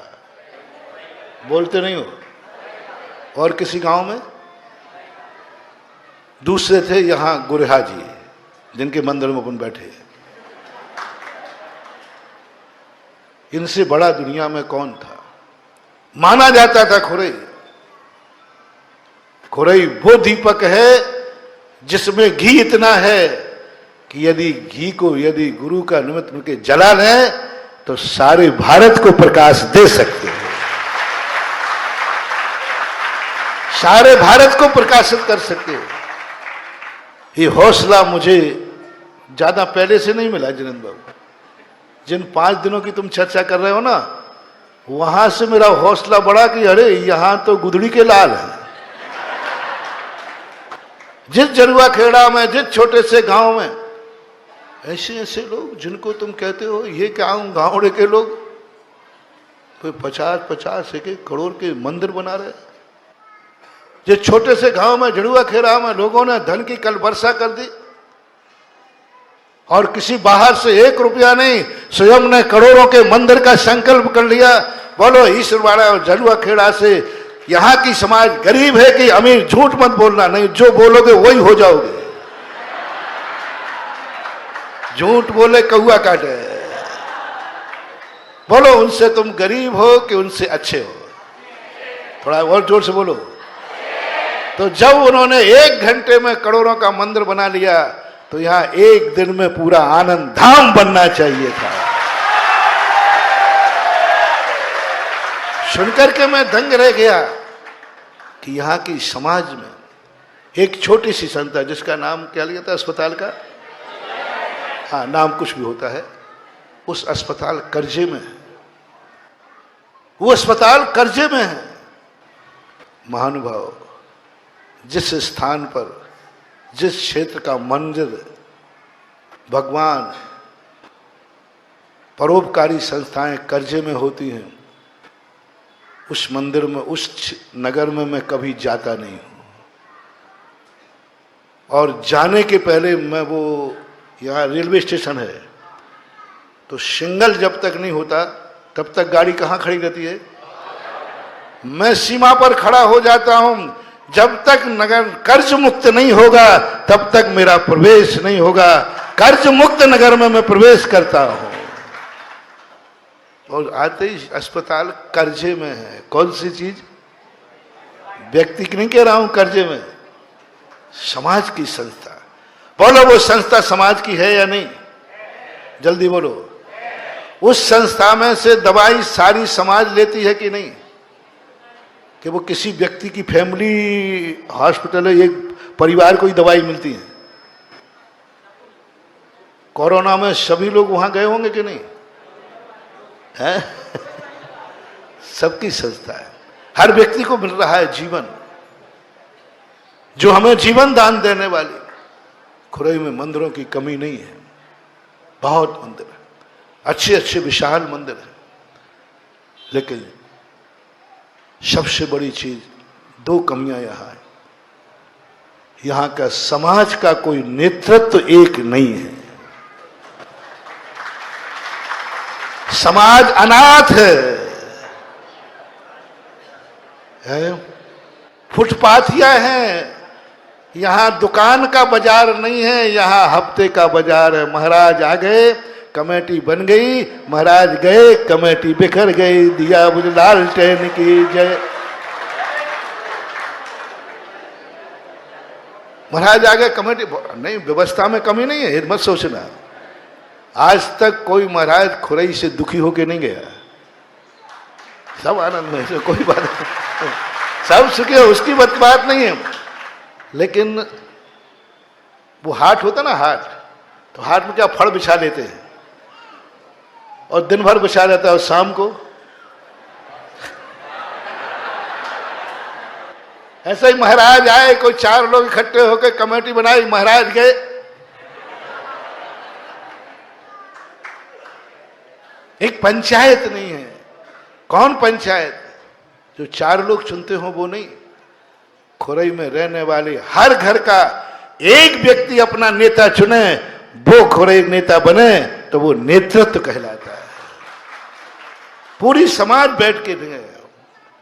Speaker 2: बोलते नहीं हो? और किसी गांव में? दूसरे थे यहां गुरहा जी, जिनके मंदिर में अपन बैठे। इनसे बड़ा दुनिया में कौन था? माना जाता था खुरई। खुरई वो दीपक है जिसमें घी इतना है कि यदि घी को यदि गुरु का निमित्त मिलके जला लें तो सारे भारत को प्रकाश दे सकते हैं, सारे भारत को प्रकाशित कर सकते हैं। ये हौसला मुझे ज्यादा पहले से नहीं मिला जिनेंद्र बाबू। जिन 5 दिनों की तुम चर्चा कर रहे हो ना, वहां से मेरा हौसला बढ़ा कि अरे यहां तो गुदड़ी के लाल है। जिस जरुआ खेड़ा में, जिस छोटे से गांव में ऐसे ऐसे लोग जिनको तुम कहते हो ये क्या गांवड़े के लोग, कोई 50-50 एक करोड़ के मंदिर बना रहे। जिस छोटे से गांव में, जड़ुआ खेड़ा में लोगों ने धन की कल वर्षा कर दी, और किसी बाहर से 1 रुपया नहीं, स्वयं ने करोड़ों के मंदिर का संकल्प कर लिया। बोलो ईश्वरवाड़ा और जलुआ खेड़ा से यहां की समाज गरीब है कि अमीर? झूठ मत बोलना, नहीं जो बोलोगे वही हो जाओगे। झूठ बोले कौआ काटे। बोलो उनसे तुम गरीब हो कि उनसे अच्छे हो? थोड़ा और जोर से बोलो। तो जब उन्होंने 1 घंटे में करोड़ों का मंदिर बना लिया तो यहां 1 दिन में पूरा आनंद धाम बनना चाहिए था। सुनकर के मैं दंग रह गया कि यहां की समाज में एक छोटी सी संस्था, जिसका नाम क्या लिया था अस्पताल का? हाँ, नाम कुछ भी होता है। उस अस्पताल कर्जे में है, वो अस्पताल कर्जे में है। महानुभाव, जिस स्थान पर, जिस क्षेत्र का मंदिर भगवान, परोपकारी संस्थाएं कर्जे में होती हैं, उस मंदिर में, उस नगर में मैं कभी जाता नहीं हूं। और जाने के पहले मैं, वो यहाँ रेलवे स्टेशन है तो सिग्नल जब तक नहीं होता तब तक गाड़ी कहाँ खड़ी रहती है? मैं सीमा पर खड़ा हो जाता हूं। जब तक नगर कर्ज मुक्त नहीं होगा तब तक मेरा प्रवेश नहीं होगा। कर्ज मुक्त नगर में मैं प्रवेश करता हूं। और आते ही अस्पताल कर्जे में है। कौन सी चीज? व्यक्ति की नहीं कह रहा हूं कर्जे में, समाज की संस्था। बोलो वो संस्था समाज की है या नहीं? जल्दी बोलो। उस संस्था में से दवाई सारी समाज लेती है कि नहीं? कि वो किसी व्यक्ति की फैमिली हॉस्पिटल है, एक परिवार को ही दवाई मिलती है? कोरोना में सभी लोग वहां गए होंगे कि नहीं है? सबकी संस्था है, हर व्यक्ति को मिल रहा है जीवन, जो हमें जीवन दान देने वाली। खुरई में मंदिरों की कमी नहीं है, बहुत मंदिर है, अच्छे अच्छे विशाल मंदिर है। लेकिन सबसे बड़ी चीज, दो कमियां यहां है। यहां का समाज का कोई नेतृत्व एक नहीं है। समाज अनाथ है, फुटपाथिया हैं। यहां दुकान का बाजार नहीं है, यहां हफ्ते का बाजार है। महाराज आ गए, कमेटी बन गई, महाराज गए, कमेटी बिखर गई। दिया बुझ लालटेन की जय। महाराज आ गए, कमेटी नहीं, व्यवस्था में कमी नहीं है, ये मत सोचना। आज तक कोई महाराज खुरई से दुखी होके नहीं गया, सब आनंद में, इसमें कोई बात नहीं, सब सुखी है, उसकी बात नहीं है। लेकिन वो हाट होता ना, हाट, तो हाट में क्या फड़ बिछा लेते हैं और दिन भर बिछा रहता है, और शाम को ऐसे ही महाराज आए, कोई 4 लोग इकट्ठे होकर कमेटी बनाई, महाराज गए, एक पंचायत नहीं है। कौन पंचायत? जो 4 लोग चुनते हो वो नहीं, खुरई में रहने वाले हर घर का एक व्यक्ति अपना नेता चुने, वो खुरई नेता बने, तो वो नेतृत्व कहलाता है। पूरी समाज बैठ के देंगे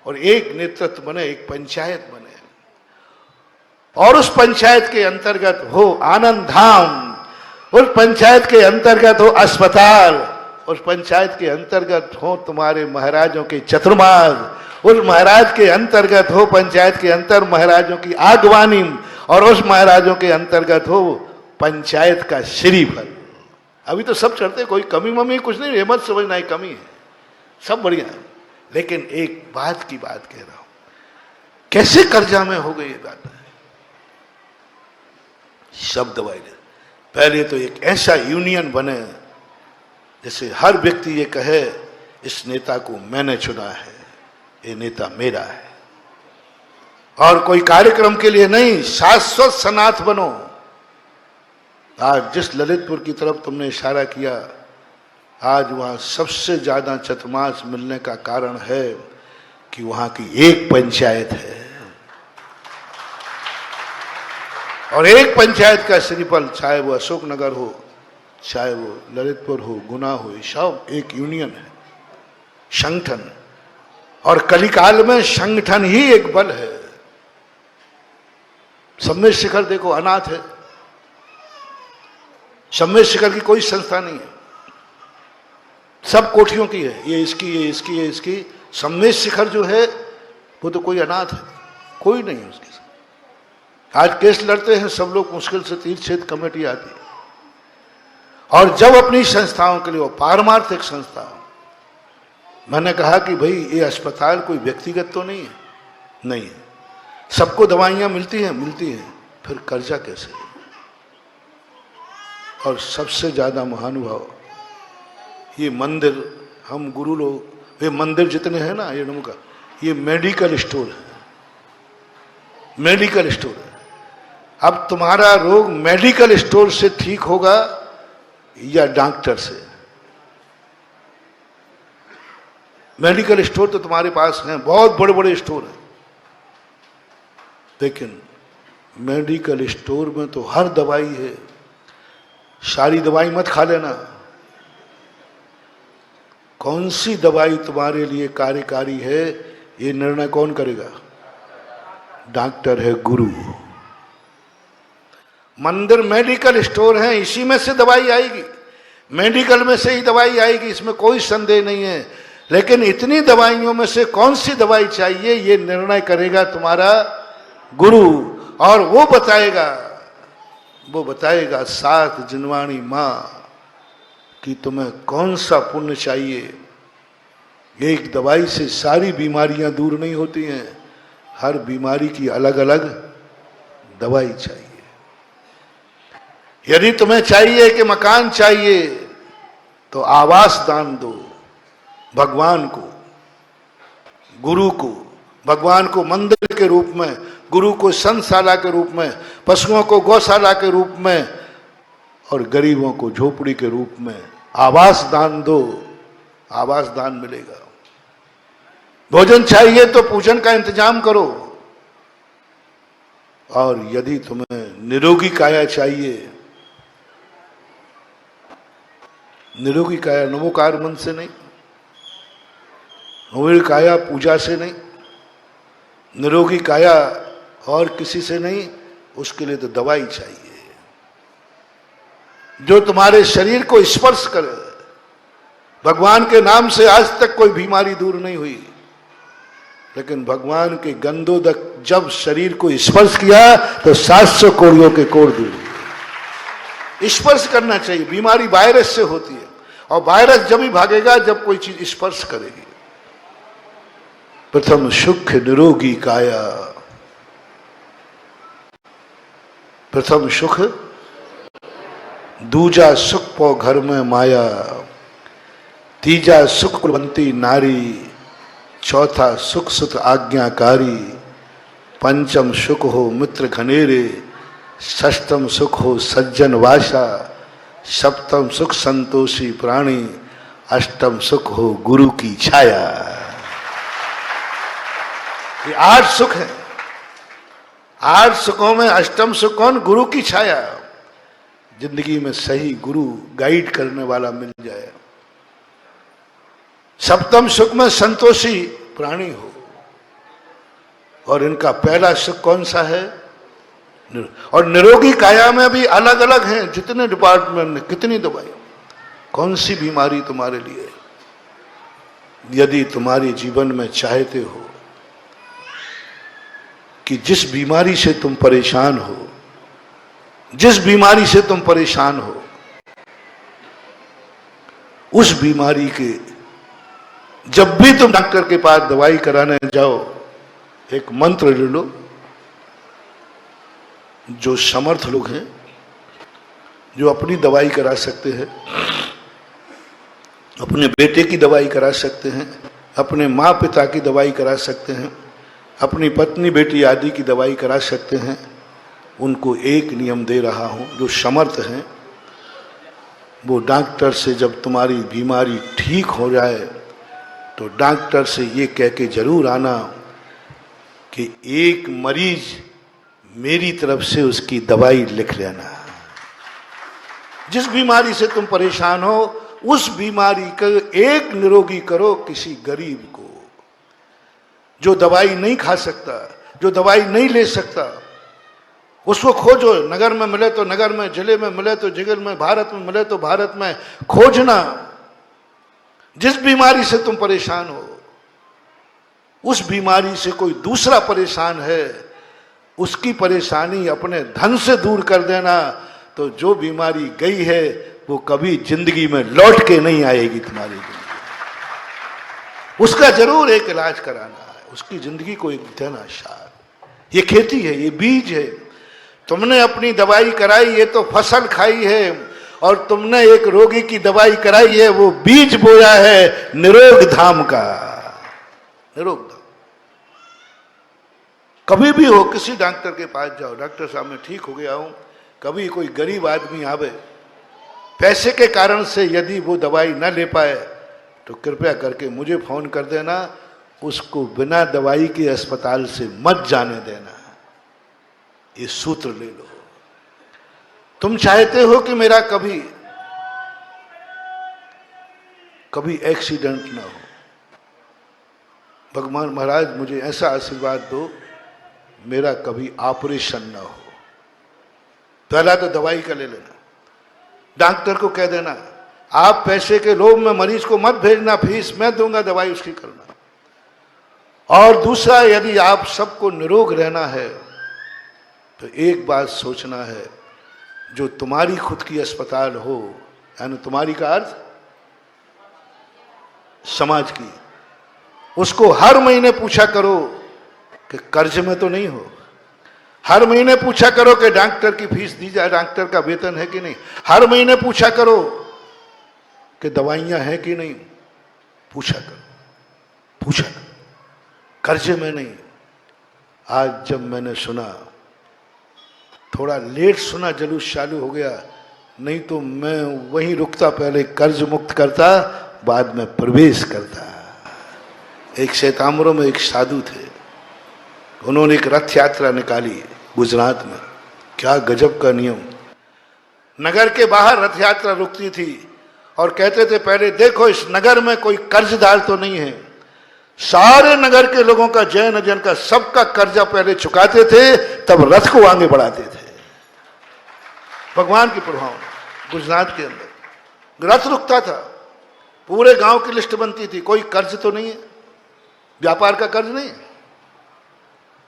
Speaker 2: और एक नेतृत्व बने, एक पंचायत बने, और उस पंचायत के अंतर्गत हो आनंद धाम, उस पंचायत के अंतर्गत हो अस्पताल, उस पंचायत के अंतर्गत हो तुम्हारे महाराजों के चतुर्मास, उस महाराज के अंतर्गत हो पंचायत के अंतर महाराजों की आगवानी, और उस महाराजों के अंतर्गत हो पंचायत का श्रीफल। अभी तो सब चढ़ते, कोई कमी ममी कुछ नहीं, मत समझना कमी है, सब बढ़िया है। लेकिन एक बात की बात कह रहा हूं, कैसे कर्जा में हो गई ये बात है। शब्द वाले पहले तो एक ऐसा यूनियन बने जैसे हर व्यक्ति ये कहे, इस नेता को मैंने चुना है, ये नेता मेरा है, और कोई कार्यक्रम के लिए नहीं, शाश्वत सनाथ बनो। आज जिस ललितपुर की तरफ तुमने इशारा किया, आज वहां सबसे ज्यादा चतुर्मास मिलने का कारण है कि वहां की एक पंचायत है, और एक पंचायत का श्रीफल, चाहे वो अशोकनगर हो, चाहे वो ललितपुर हो, गुना हो, सब एक यूनियन है, संगठन। और कलिकाल में संगठन ही एक बल है। सम्मेद शिखर देखो, अनाथ है, सम्मेद शिखर की कोई संस्था नहीं है, सब कोठियों की है, ये इसकी, ये इसकी, ये इसकी। सम्मेद शिखर जो है वो तो कोई अनाथ है, कोई नहीं है उसके साथ। आज केस लड़ते हैं सब लोग, मुश्किल से 3 क्षेत्र कमेटी आती है, और जब अपनी संस्थाओं के लिए, वो पारमार्थिक संस्था, मैंने कहा कि भाई ये अस्पताल कोई व्यक्तिगत तो नहीं है, नहीं है, सबको दवाइयां मिलती हैं, मिलती हैं, फिर कर्जा कैसे? और सबसे ज्यादा महानुभाव ये मंदिर, हम गुरु लोग, ये मंदिर जितने हैं ना, ये का, ये मेडिकल स्टोर है, मेडिकल स्टोर है। अब तुम्हारा रोग मेडिकल स्टोर से ठीक होगा या डॉक्टर से? मेडिकल स्टोर तो तुम्हारे पास हैं, बहुत बड़े बड़े स्टोर हैं, लेकिन मेडिकल स्टोर में तो हर दवाई है। सारी दवाई मत खा लेना, कौन सी दवाई तुम्हारे लिए कार्यकारी है ये निर्णय कौन करेगा? डॉक्टर है, गुरु। मंदिर मेडिकल स्टोर है, इसी में से दवाई आएगी, मेडिकल में से ही दवाई आएगी, इसमें कोई संदेह नहीं है। लेकिन इतनी दवाइयों में से कौन सी दवाई चाहिए ये निर्णय करेगा तुम्हारा गुरु, और वो बताएगा सात जिनवाणी माँ कि तुम्हें कौन सा पुण्य चाहिए। एक दवाई से सारी बीमारियां दूर नहीं होती हैं, हर बीमारी की अलग अलग दवाई चाहिए। यदि तुम्हें चाहिए कि मकान चाहिए तो आवास दान दो भगवान को, गुरु को, भगवान को मंदिर के रूप में, गुरु को संतशाला के रूप में, पशुओं को गौशाला के रूप में, और गरीबों को झोपड़ी के रूप में आवास दान दो, आवास दान मिलेगा। भोजन चाहिए तो पूजन का इंतजाम करो, और यदि तुम्हें निरोगी काया चाहिए, निरोगी काया नमोकार मन से नहीं, निरोगी काया पूजा से नहीं, निरोगी काया और किसी से नहीं, उसके लिए तो दवाई चाहिए जो तुम्हारे शरीर को स्पर्श करे। भगवान के नाम से आज तक कोई बीमारी दूर नहीं हुई, लेकिन भगवान के गंधोदक जब शरीर को स्पर्श किया तो 700 कोड़ियों के कोड़ दूर हुए। स्पर्श करना चाहिए। बीमारी वायरस से होती है, और वायरस जब ही भागेगा जब कोई चीज स्पर्श करेगी। प्रथम सुख निरोगी काया, प्रथम सुख, दूजा सुख पो घर में माया, तीजा सुख कुलवंती नारी, चौथा सुख सुत आज्ञाकारी, पंचम सुख हो मित्र घनेरे, षष्ठम सुख हो सज्जन वासा, सप्तम सुख संतोषी प्राणी, अष्टम सुख हो गुरु की छाया। ये 8 सुख है। 8 सुखों में अष्टम सुख कौन? गुरु की छाया। जिंदगी में सही गुरु गाइड करने वाला मिल जाए। सप्तम सुख में संतोषी प्राणी हो। और इनका पहला सुख कौन सा है? और निरोगी काया में भी अलग अलग हैं, जितने डिपार्टमेंट में कितनी दवाई। कौन सी बीमारी तुम्हारे लिए? यदि तुम्हारे जीवन में चाहते हो कि जिस बीमारी से तुम परेशान हो, जिस बीमारी से तुम परेशान हो, उस बीमारी के जब भी तुम डॉक्टर के पास दवाई कराने जाओ, एक मंत्र ले लो। जो समर्थ लोग हैं, जो अपनी दवाई करा सकते हैं, अपने बेटे की दवाई करा सकते हैं, अपने माँ पिता की दवाई करा सकते हैं, अपनी पत्नी बेटी आदि की दवाई करा सकते हैं, उनको एक नियम दे रहा हूँ। जो समर्थ हैं वो डॉक्टर से जब तुम्हारी बीमारी ठीक हो जाए तो डॉक्टर से ये कह के जरूर आना कि एक मरीज मेरी तरफ से उसकी दवाई लिख लेना। जिस बीमारी से तुम परेशान हो, उस बीमारी का एक निरोगी करो किसी गरीब को, जो दवाई नहीं खा सकता, जो दवाई नहीं ले सकता। उसको खोजो। नगर में मिले तो नगर में, जिले में मिले तो जिले में, भारत में मिले तो भारत में खोजना। जिस बीमारी से तुम परेशान हो, उस बीमारी से कोई दूसरा परेशान है, उसकी परेशानी अपने धन से दूर कर देना, तो जो बीमारी गई है वो कभी जिंदगी में लौट के नहीं आएगी तुम्हारी जिंदगी। उसका जरूर एक इलाज कराना है, उसकी जिंदगी को एक देना। शायद ये खेती है, ये बीज है। तुमने अपनी दवाई कराई, ये तो फसल खाई है, और तुमने एक रोगी की दवाई कराई है, वो बीज बोया है निरोग धाम का। निरोग धाम। कभी भी हो, किसी डॉक्टर के पास जाओ, डॉक्टर साहब मैं ठीक हो गया हूं। कभी कोई गरीब आदमी आवे, पैसे के कारण से यदि वो दवाई न ले पाए तो कृपया करके मुझे फोन कर देना। उसको बिना दवाई के अस्पताल से मत जाने देना। ये सूत्र ले लो। तुम चाहते हो कि मेरा कभी एक्सीडेंट ना हो। भगवान महाराज मुझे ऐसा आशीर्वाद दो, मेरा कभी ऑपरेशन ना हो। पहला तो दवाई का ले लेना। डॉक्टर को कह देना आप पैसे के लोभ में मरीज को मत भेजना, फीस मैं दूंगा, दवाई उसकी करना। और दूसरा, यदि आप सबको निरोग रहना है तो एक बात सोचना है, जो तुम्हारी खुद की अस्पताल हो, यानी तुम्हारी का अर्थ समाज की, उसको हर महीने पूछा करो कि कर्ज में तो नहीं हो। हर महीने पूछा करो कि डॉक्टर की फीस दी जाए, डॉक्टर का वेतन है कि नहीं। हर महीने पूछा करो कि दवाइयां हैं कि नहीं। पूछा करो, पूछा करो, कर्जे में नहीं। आज जब मैंने सुना, थोड़ा लेट सुना, जुलूस चालू हो गया, नहीं तो मैं वहीं रुकता, पहले कर्ज मुक्त करता, बाद में प्रवेश करता। एक श्वेतांबरों में एक साधु थे, उन्होंने एक रथ यात्रा निकाली गुजरात में। क्या गजब का नियम। नगर के बाहर रथ यात्रा रुकती थी और कहते थे पहले देखो इस नगर में कोई कर्जदार तो नहीं है। सारे नगर के लोगों का, जैन अजैन का, सबका कर्जा पहले चुकाते थे, तब रथ को आगे बढ़ाते थे। भगवान की प्रभाव गुजरात के अंदर रथ रुकता था, पूरे गांव की लिस्ट बनती थी, कोई कर्ज तो नहीं है, व्यापार का कर्ज नहीं है,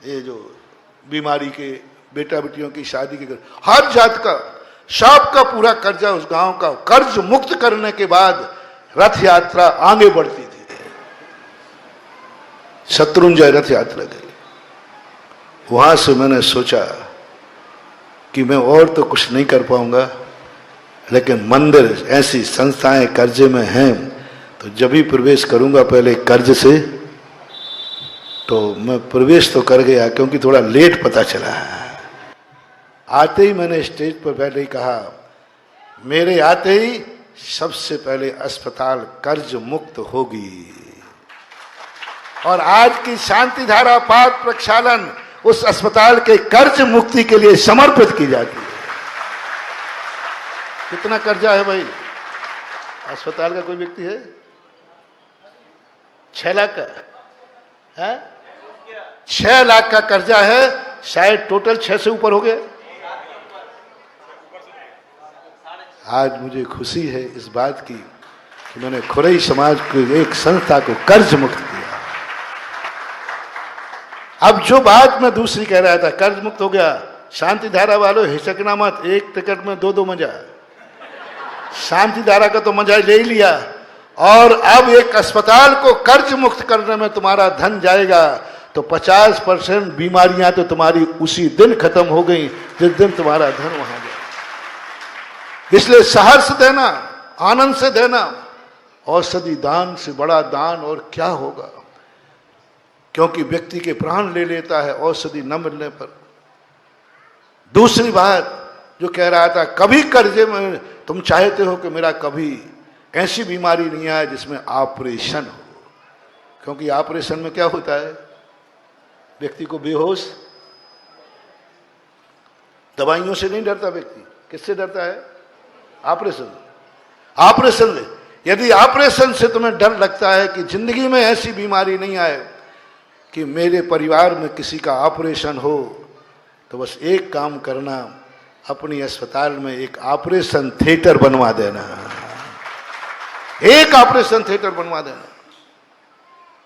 Speaker 2: ये जो बीमारी के, बेटा बेटियों की शादी के कर्ज, हर जात का, सबका पूरा कर्जा उस गांव का कर्ज मुक्त करने के बाद रथ यात्रा आगे बढ़ती थी। शत्रुंजय रथ यात्रा गई। वहां से मैंने सोचा कि मैं और तो कुछ नहीं कर पाऊंगा, लेकिन मंदिर ऐसी संस्थाएं कर्जे में हैं, तो जब भी प्रवेश करूंगा पहले कर्ज से, तो मैं प्रवेश तो कर गया क्योंकि थोड़ा लेट पता चला। आते ही मैंने स्टेज पर पहले ही कहा, मेरे आते ही सबसे पहले अस्पताल कर्ज मुक्त होगी। और आज की शांति धारा पाठ प्रक्षालन उस अस्पताल के कर्ज मुक्ति के लिए समर्पित की जाती है। कितना कर्जा है भाई अस्पताल का? कोई व्यक्ति है 6 लाख का है? 6 लाख का कर्जा है, शायद टोटल 6 से ऊपर हो गया। आज मुझे खुशी है इस बात की कि मैंने खुरई समाज की एक संस्था को कर्ज मुक्त किया। अब जो बात मैं दूसरी कह रहा था, कर्ज मुक्त हो गया। शांति धारा वालों हिचकना मत, एक टिकट में 2-2 मजा। शांति धारा का तो मजा ले ही लिया, और अब एक अस्पताल को कर्ज मुक्त करने में तुम्हारा धन जाएगा तो 50% बीमारियां तो तुम्हारी उसी दिन खत्म हो गई जिस दिन तुम्हारा धन वहां गया। इसलिए सहर्ष देना, आनंद से देना। औषधि दान से बड़ा दान और क्या होगा, क्योंकि व्यक्ति के प्राण ले लेता है औषधि न मिलने पर। दूसरी बात जो कह रहा था, कभी कर्जे में तुम चाहते हो कि मेरा कभी ऐसी बीमारी नहीं आए जिसमें ऑपरेशन हो, क्योंकि ऑपरेशन में क्या होता है, व्यक्ति को बेहोश, दवाइयों से नहीं डरता व्यक्ति, किससे डरता है? ऑपरेशन। ऑपरेशन से, यदि ऑपरेशन से तुम्हें डर लगता है कि जिंदगी में ऐसी बीमारी नहीं आए कि मेरे परिवार में किसी का ऑपरेशन हो, तो बस एक काम करना, अपनी अस्पताल में एक ऑपरेशन थिएटर बनवा देना। एक ऑपरेशन थिएटर बनवा देना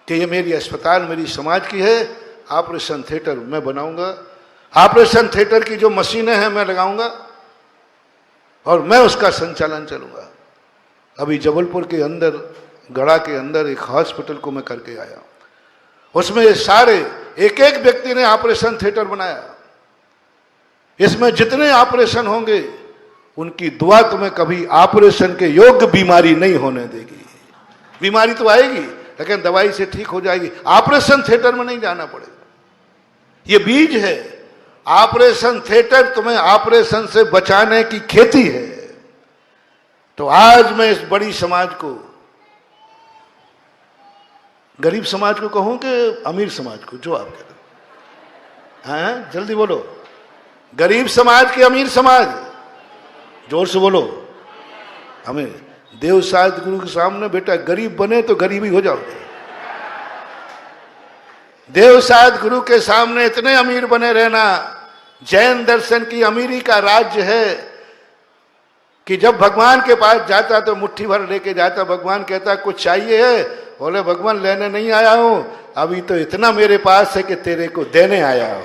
Speaker 2: कि ये मेरी अस्पताल मेरी समाज की है, ऑपरेशन थिएटर मैं बनाऊंगा। ऑपरेशन थिएटर की जो मशीनें हैं मैं लगाऊंगा और मैं उसका संचालन चलूंगा। अभी जबलपुर के अंदर, गढ़ा के अंदर एक हॉस्पिटल को मैं करके आया, उसमें ये सारे एक एक व्यक्ति ने ऑपरेशन थिएटर बनाया। इसमें जितने ऑपरेशन होंगे उनकी दुआ तुम्हें कभी ऑपरेशन के योग्य बीमारी नहीं होने देगी। बीमारी तो आएगी लेकिन दवाई से ठीक हो जाएगी, ऑपरेशन थिएटर में नहीं जाना पड़ेगा। ये बीज है। ऑपरेशन थिएटर तुम्हें ऑपरेशन से बचाने की खेती है। तो आज मैं इस बड़ी समाज को, गरीब समाज को कहूं कि अमीर समाज को, जो आप कहते हैं, जल्दी बोलो, गरीब समाज के अमीर समाज, जोर से बोलो। हमें देव साध गुरु के सामने बेटा गरीब बने तो गरीब ही हो जाओगे। देव साध गुरु के सामने इतने अमीर बने रहना। जैन दर्शन की अमीरी का राज्य है कि जब भगवान के पास जाता तो मुट्ठी भर लेके जाता, भगवान कहता कुछ चाहिए है, बोले भगवान लेने नहीं आया हूं, अभी तो इतना मेरे पास है कि तेरे को देने आया हूं।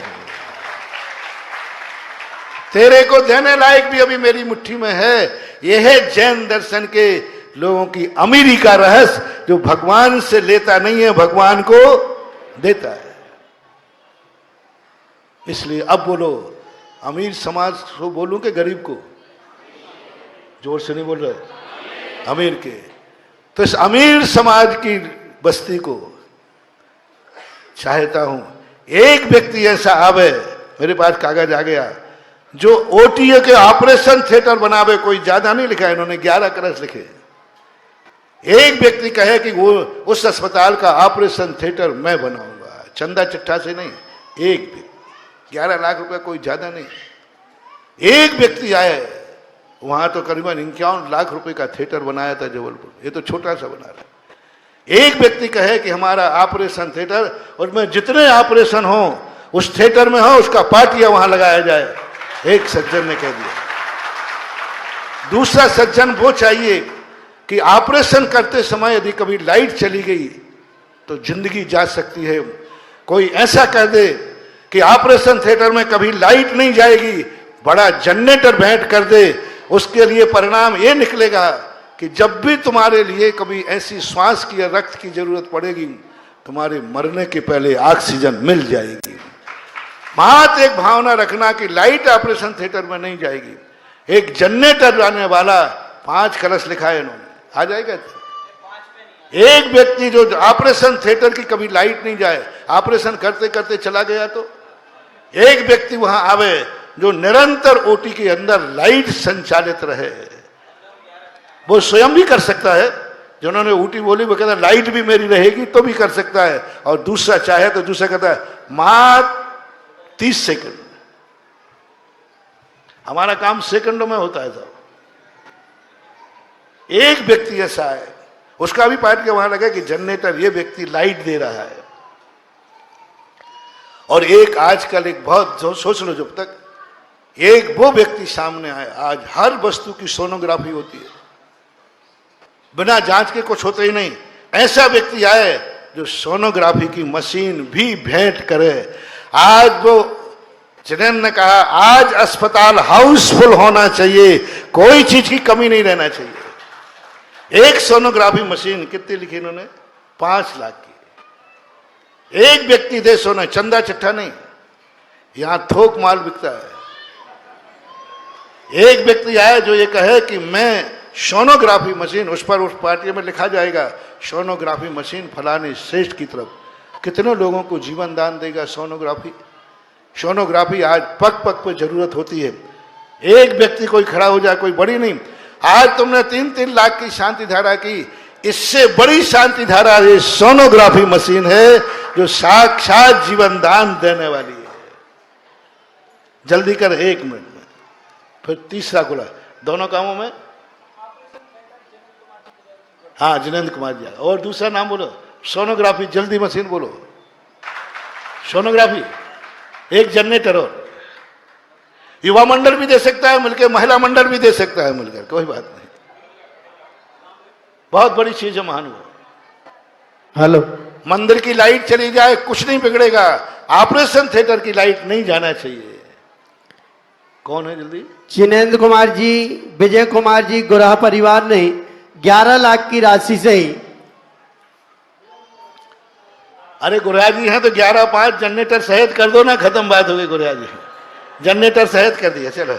Speaker 2: तेरे को देने लायक भी अभी मेरी मुट्ठी में है। यह है जैन दर्शन के लोगों की अमीरी का रहस्य, जो भगवान से लेता नहीं है, भगवान को देता है। इसलिए अब बोलो, अमीर समाज को बोलूं कि गरीब को? जोर से नहीं बोल रहे, अमीर के। तो इस अमीर समाज की बस्ती को चाहता हूं एक व्यक्ति ऐसा आवे, मेरे पास कागज आ गया, जो ओटीए के ऑपरेशन थिएटर बनावे। कोई ज्यादा नहीं लिखा है इन्होंने, 11 कलश लिखे। एक व्यक्ति कहे कि वो उस अस्पताल का ऑपरेशन थिएटर मैं बनाऊंगा, चंदा चिट्ठा से नहीं, एक व्यक्ति, 11 लाख रुपए कोई ज्यादा नहीं। एक व्यक्ति आए, वहां तो करीबन 51 लाख रुपए का थिएटर बनाया था जबलपुर, ये तो छोटा सा बना रहा। एक व्यक्ति कहे कि हमारा ऑपरेशन थिएटर, और मैं जितने ऑपरेशन हो उस थिएटर में हो, उसका पार्टियां वहां लगाया जाए, एक सज्जन ने कह दिया। दूसरा सज्जन वो चाहिए कि ऑपरेशन करते समय यदि कभी लाइट चली गई तो जिंदगी जा सकती है। कोई ऐसा कर दे कि ऑपरेशन थिएटर में कभी लाइट नहीं जाएगी, बड़ा जनरेटर भेंट कर दे, उसके लिए परिणाम ये निकलेगा कि जब भी तुम्हारे लिए कभी ऐसी श्वास की या रक्त की जरूरत पड़ेगी, तुम्हारे मरने के पहले ऑक्सीजन मिल जाएगी। मात्र एक भावना रखना कि लाइट ऑपरेशन थिएटर में नहीं जाएगी, एक जनरेटर लाने वाला 5 कलश लिखा है इन्होंने, आ जाएगा। एक व्यक्ति जो ऑपरेशन थिएटर की कभी लाइट नहीं जाए, ऑपरेशन करते करते चला गया, तो एक व्यक्ति वहां आवे जो निरंतर ओटी के अंदर लाइट संचालित रहे। वो स्वयं भी कर सकता है, जिन्होंने ऊटी बोली वो कहता है लाइट भी मेरी रहेगी तो भी कर सकता है, और दूसरा चाहे तो दूसरा कहता है मात्र 30 सेकंड, हमारा काम सेकंडों में होता है। साहब एक व्यक्ति ऐसा है, उसका भी पार्ट के वहां लगा कि जनरेटर, ये व्यक्ति लाइट दे रहा है। और एक आजकल एक बहुत सोच लो, जब तक एक वो व्यक्ति सामने आए, आज हर वस्तु की सोनोग्राफी होती है, बिना जांच के कुछ होते ही नहीं। ऐसा व्यक्ति आए जो सोनोग्राफी की मशीन भी भेंट करे। आज वो जिनेंद्र ने कहा आज अस्पताल हाउसफुल होना चाहिए, कोई चीज की कमी नहीं रहना चाहिए। एक सोनोग्राफी मशीन कितनी लिखी इन्होंने? 5 लाख की। एक व्यक्ति दे सोना, चंदा चिट्ठा नहीं, यहां थोक माल बिकता है। एक व्यक्ति आए जो ये कहे कि मैं सोनोग्राफी मशीन, उस पर उस पार्टी में लिखा जाएगा सोनोग्राफी मशीन फलाने श्रेष्ठ की तरफ। कितने लोगों को जीवन दान देगा सोनोग्राफी। सोनोग्राफी आज पग पग पे जरूरत होती है। एक व्यक्ति कोई खड़ा हो जाए, कोई बड़ी नहीं। आज तुमने 3-3 लाख की शांति धारा की, इससे बड़ी शांति धारा ये सोनोग्राफी मशीन है जो साक्षात जीवन दान देने वाली है। जल्दी कर, 1 मिनट में। फिर तीसरा खुला, दोनों कामों में। हाँ, जिनेंद्र कुमार जी। और दूसरा नाम बोलो, सोनोग्राफी जल्दी मशीन बोलो, सोनोग्राफी। एक जनरेटर, और युवा मंडल भी दे सकता है मिलकर, महिला मंडल भी दे सकता है मिलकर, कोई बात नहीं। बहुत बड़ी चीज है महानुभाव।
Speaker 3: हेलो,
Speaker 2: मंदिर की लाइट चली जाए कुछ नहीं बिगड़ेगा, ऑपरेशन थिएटर की लाइट नहीं जाना चाहिए। कौन है जल्दी?
Speaker 3: जिनेंद्र कुमार जी, विजय कुमार जी, गुराह परिवार ने 11 लाख की राशि से ही।
Speaker 2: अरे गुरिया जी हैं तो 11-5 जनरेटर सहित कर दो ना, खत्म बात हो गई। गुरिया जी जनरेटर सहित कर दिया, चलो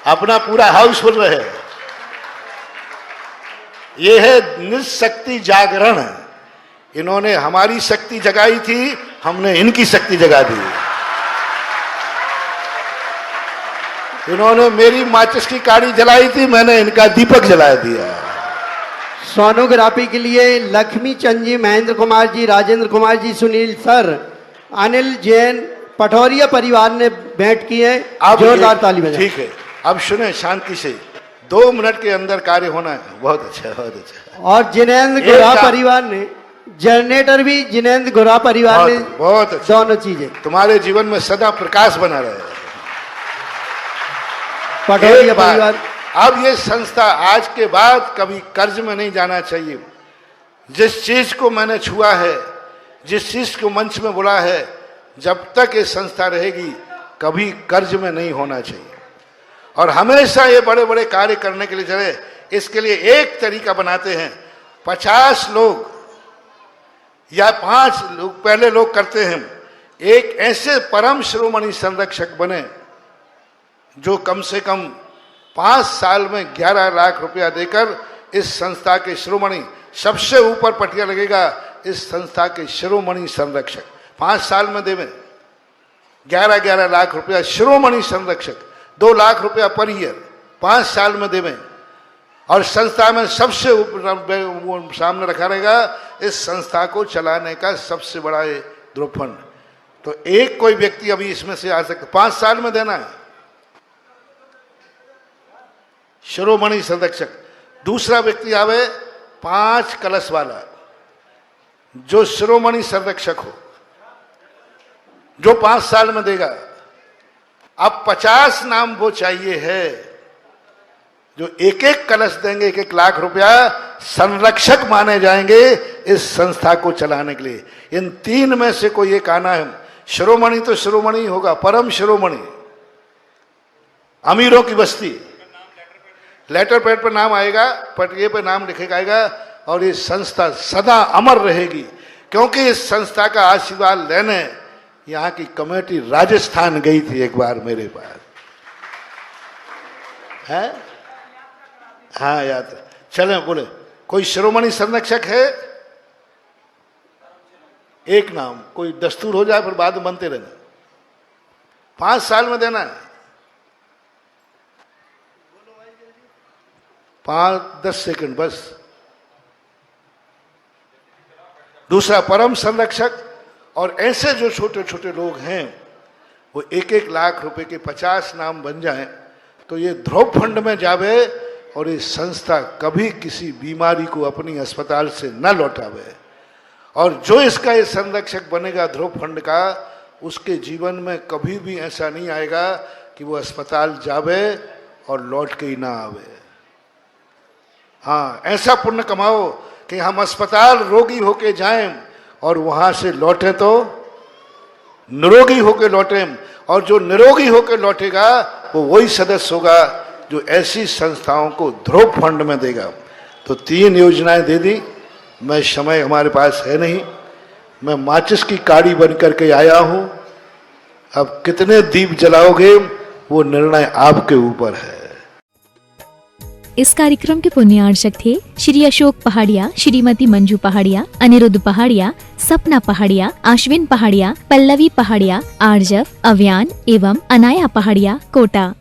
Speaker 2: अपना पूरा हाउसफुल रहे। ये है निशक्ति जागरण। इन्होंने हमारी शक्ति जगाई थी, हमने इनकी शक्ति जगा दी। इन्होंने मेरी माचिस की काड़ी जलाई थी, मैंने इनका दीपक जला दिया।
Speaker 3: सोनोग्राफी के लिए लक्ष्मी चंद जी, महेंद्र कुमार जी, राजेंद्र कुमार जी, सुनील सर, अनिल जैन, पठौरिया परिवार ने भेंट की है। जोरदार ताली बजाएं।
Speaker 2: ठीक है, अब सुने शांति से, 2 मिनट के अंदर कार्य होना है। बहुत अच्छा, बहुत अच्छा।
Speaker 3: और जिनेंद्र गुराह परिवार ने जनरेटर भी, जिनेंद्र गुराह परिवार ने
Speaker 2: बहुत अच्छा।
Speaker 3: दोनों चीजें
Speaker 2: तुम्हारे जीवन में सदा प्रकाश बना रहे।
Speaker 3: पठौरिया परिवार।
Speaker 2: अब ये संस्था आज के बाद कभी कर्ज में नहीं जाना चाहिए। जिस चीज को मैंने छुआ है, जिस चीज को मंच में बोला है, जब तक ये संस्था रहेगी कभी कर्ज में नहीं होना चाहिए। और हमेशा ये बड़े बड़े कार्य करने के लिए चले, इसके लिए एक तरीका बनाते हैं। 50 लोग या 5 लोग पहले लोग करते हैं, एक ऐसे परम श्रोमणी संरक्षक बने जो कम से कम 5 साल में 11 लाख रुपया देकर इस संस्था के श्रोमणी, सबसे ऊपर पटिया लगेगा इस संस्था के श्रोमणी संरक्षक, 5 साल में देवें 11-11 लाख रुपया। श्रोमणी संरक्षक 2 लाख रुपया पर ईयर 5 साल में देवें। और संस्था में सबसे वो सामने रखा रहेगा इस संस्था को चलाने का सबसे बड़ा ये ध्रुव फंड। तो एक कोई व्यक्ति अभी इसमें से आ सकता, 5 साल में देना है, शिरोमणि संरक्षक। दूसरा व्यक्ति आवे 5 कलश वाला, जो शिरोमणि संरक्षक हो, जो 5 साल में देगा। अब 50 नाम वो चाहिए है जो एक एक कलश देंगे, 1-1 लाख रुपया, संरक्षक माने जाएंगे इस संस्था को चलाने के लिए। इन 3 में से कोई एक आना है। शिरोमणि तो शिरोमणि होगा, परम शिरोमणि, अमीरों की बस्ती। लेटर पैड पर नाम आएगा, पटिये पे नाम लिखेगा आएगा, और ये संस्था सदा अमर रहेगी। क्योंकि इस संस्था का आशीर्वाद लेने यहाँ की कमेटी राजस्थान गई थी एक बार मेरे पास, है? हाँ याद है। चले बोले कोई शिरोमणि संरक्षक है? एक नाम, कोई दस्तूर हो जाए फिर बाद में बनते रहना। 5 साल में देना है। 5-10 सेकंड बस। दूसरा परम संरक्षक, और ऐसे जो छोटे छोटे लोग हैं वो 1-1 लाख रुपए के 50 नाम बन जाएं तो ये ध्रुव फंड में जावे और ये संस्था कभी किसी बीमारी को अपनी अस्पताल से न लौटावे। और जो इसका ये संरक्षक बनेगा ध्रुव फंड का, उसके जीवन में कभी भी ऐसा नहीं आएगा कि वो अस्पताल जावे और लौट के ही ना आवे। हाँ, ऐसा पुण्य कमाओ कि हम अस्पताल रोगी होके जाएं और वहां से लौटे तो निरोगी होके लौटें। और जो निरोगी होके लौटेगा वो वही सदस्य होगा जो ऐसी संस्थाओं को ध्रुव फंड में देगा। तो 3 योजनाएं दे दी। मैं समय हमारे पास है नहीं, मैं माचिस की काड़ी बन करके आया हूं। अब कितने दीप जलाओगे वो निर्णय आपके ऊपर है।
Speaker 1: इस कार्यक्रम के पुण्यार्चक थे श्री अशोक पहाड़िया, श्रीमती मंजू पहाड़िया, अनिरुद्ध पहाड़िया, सपना पहाड़िया, आश्विन पहाड़िया, पल्लवी पहाड़िया, आर्जव, अव्यान एवं अनाया पहाड़िया, कोटा।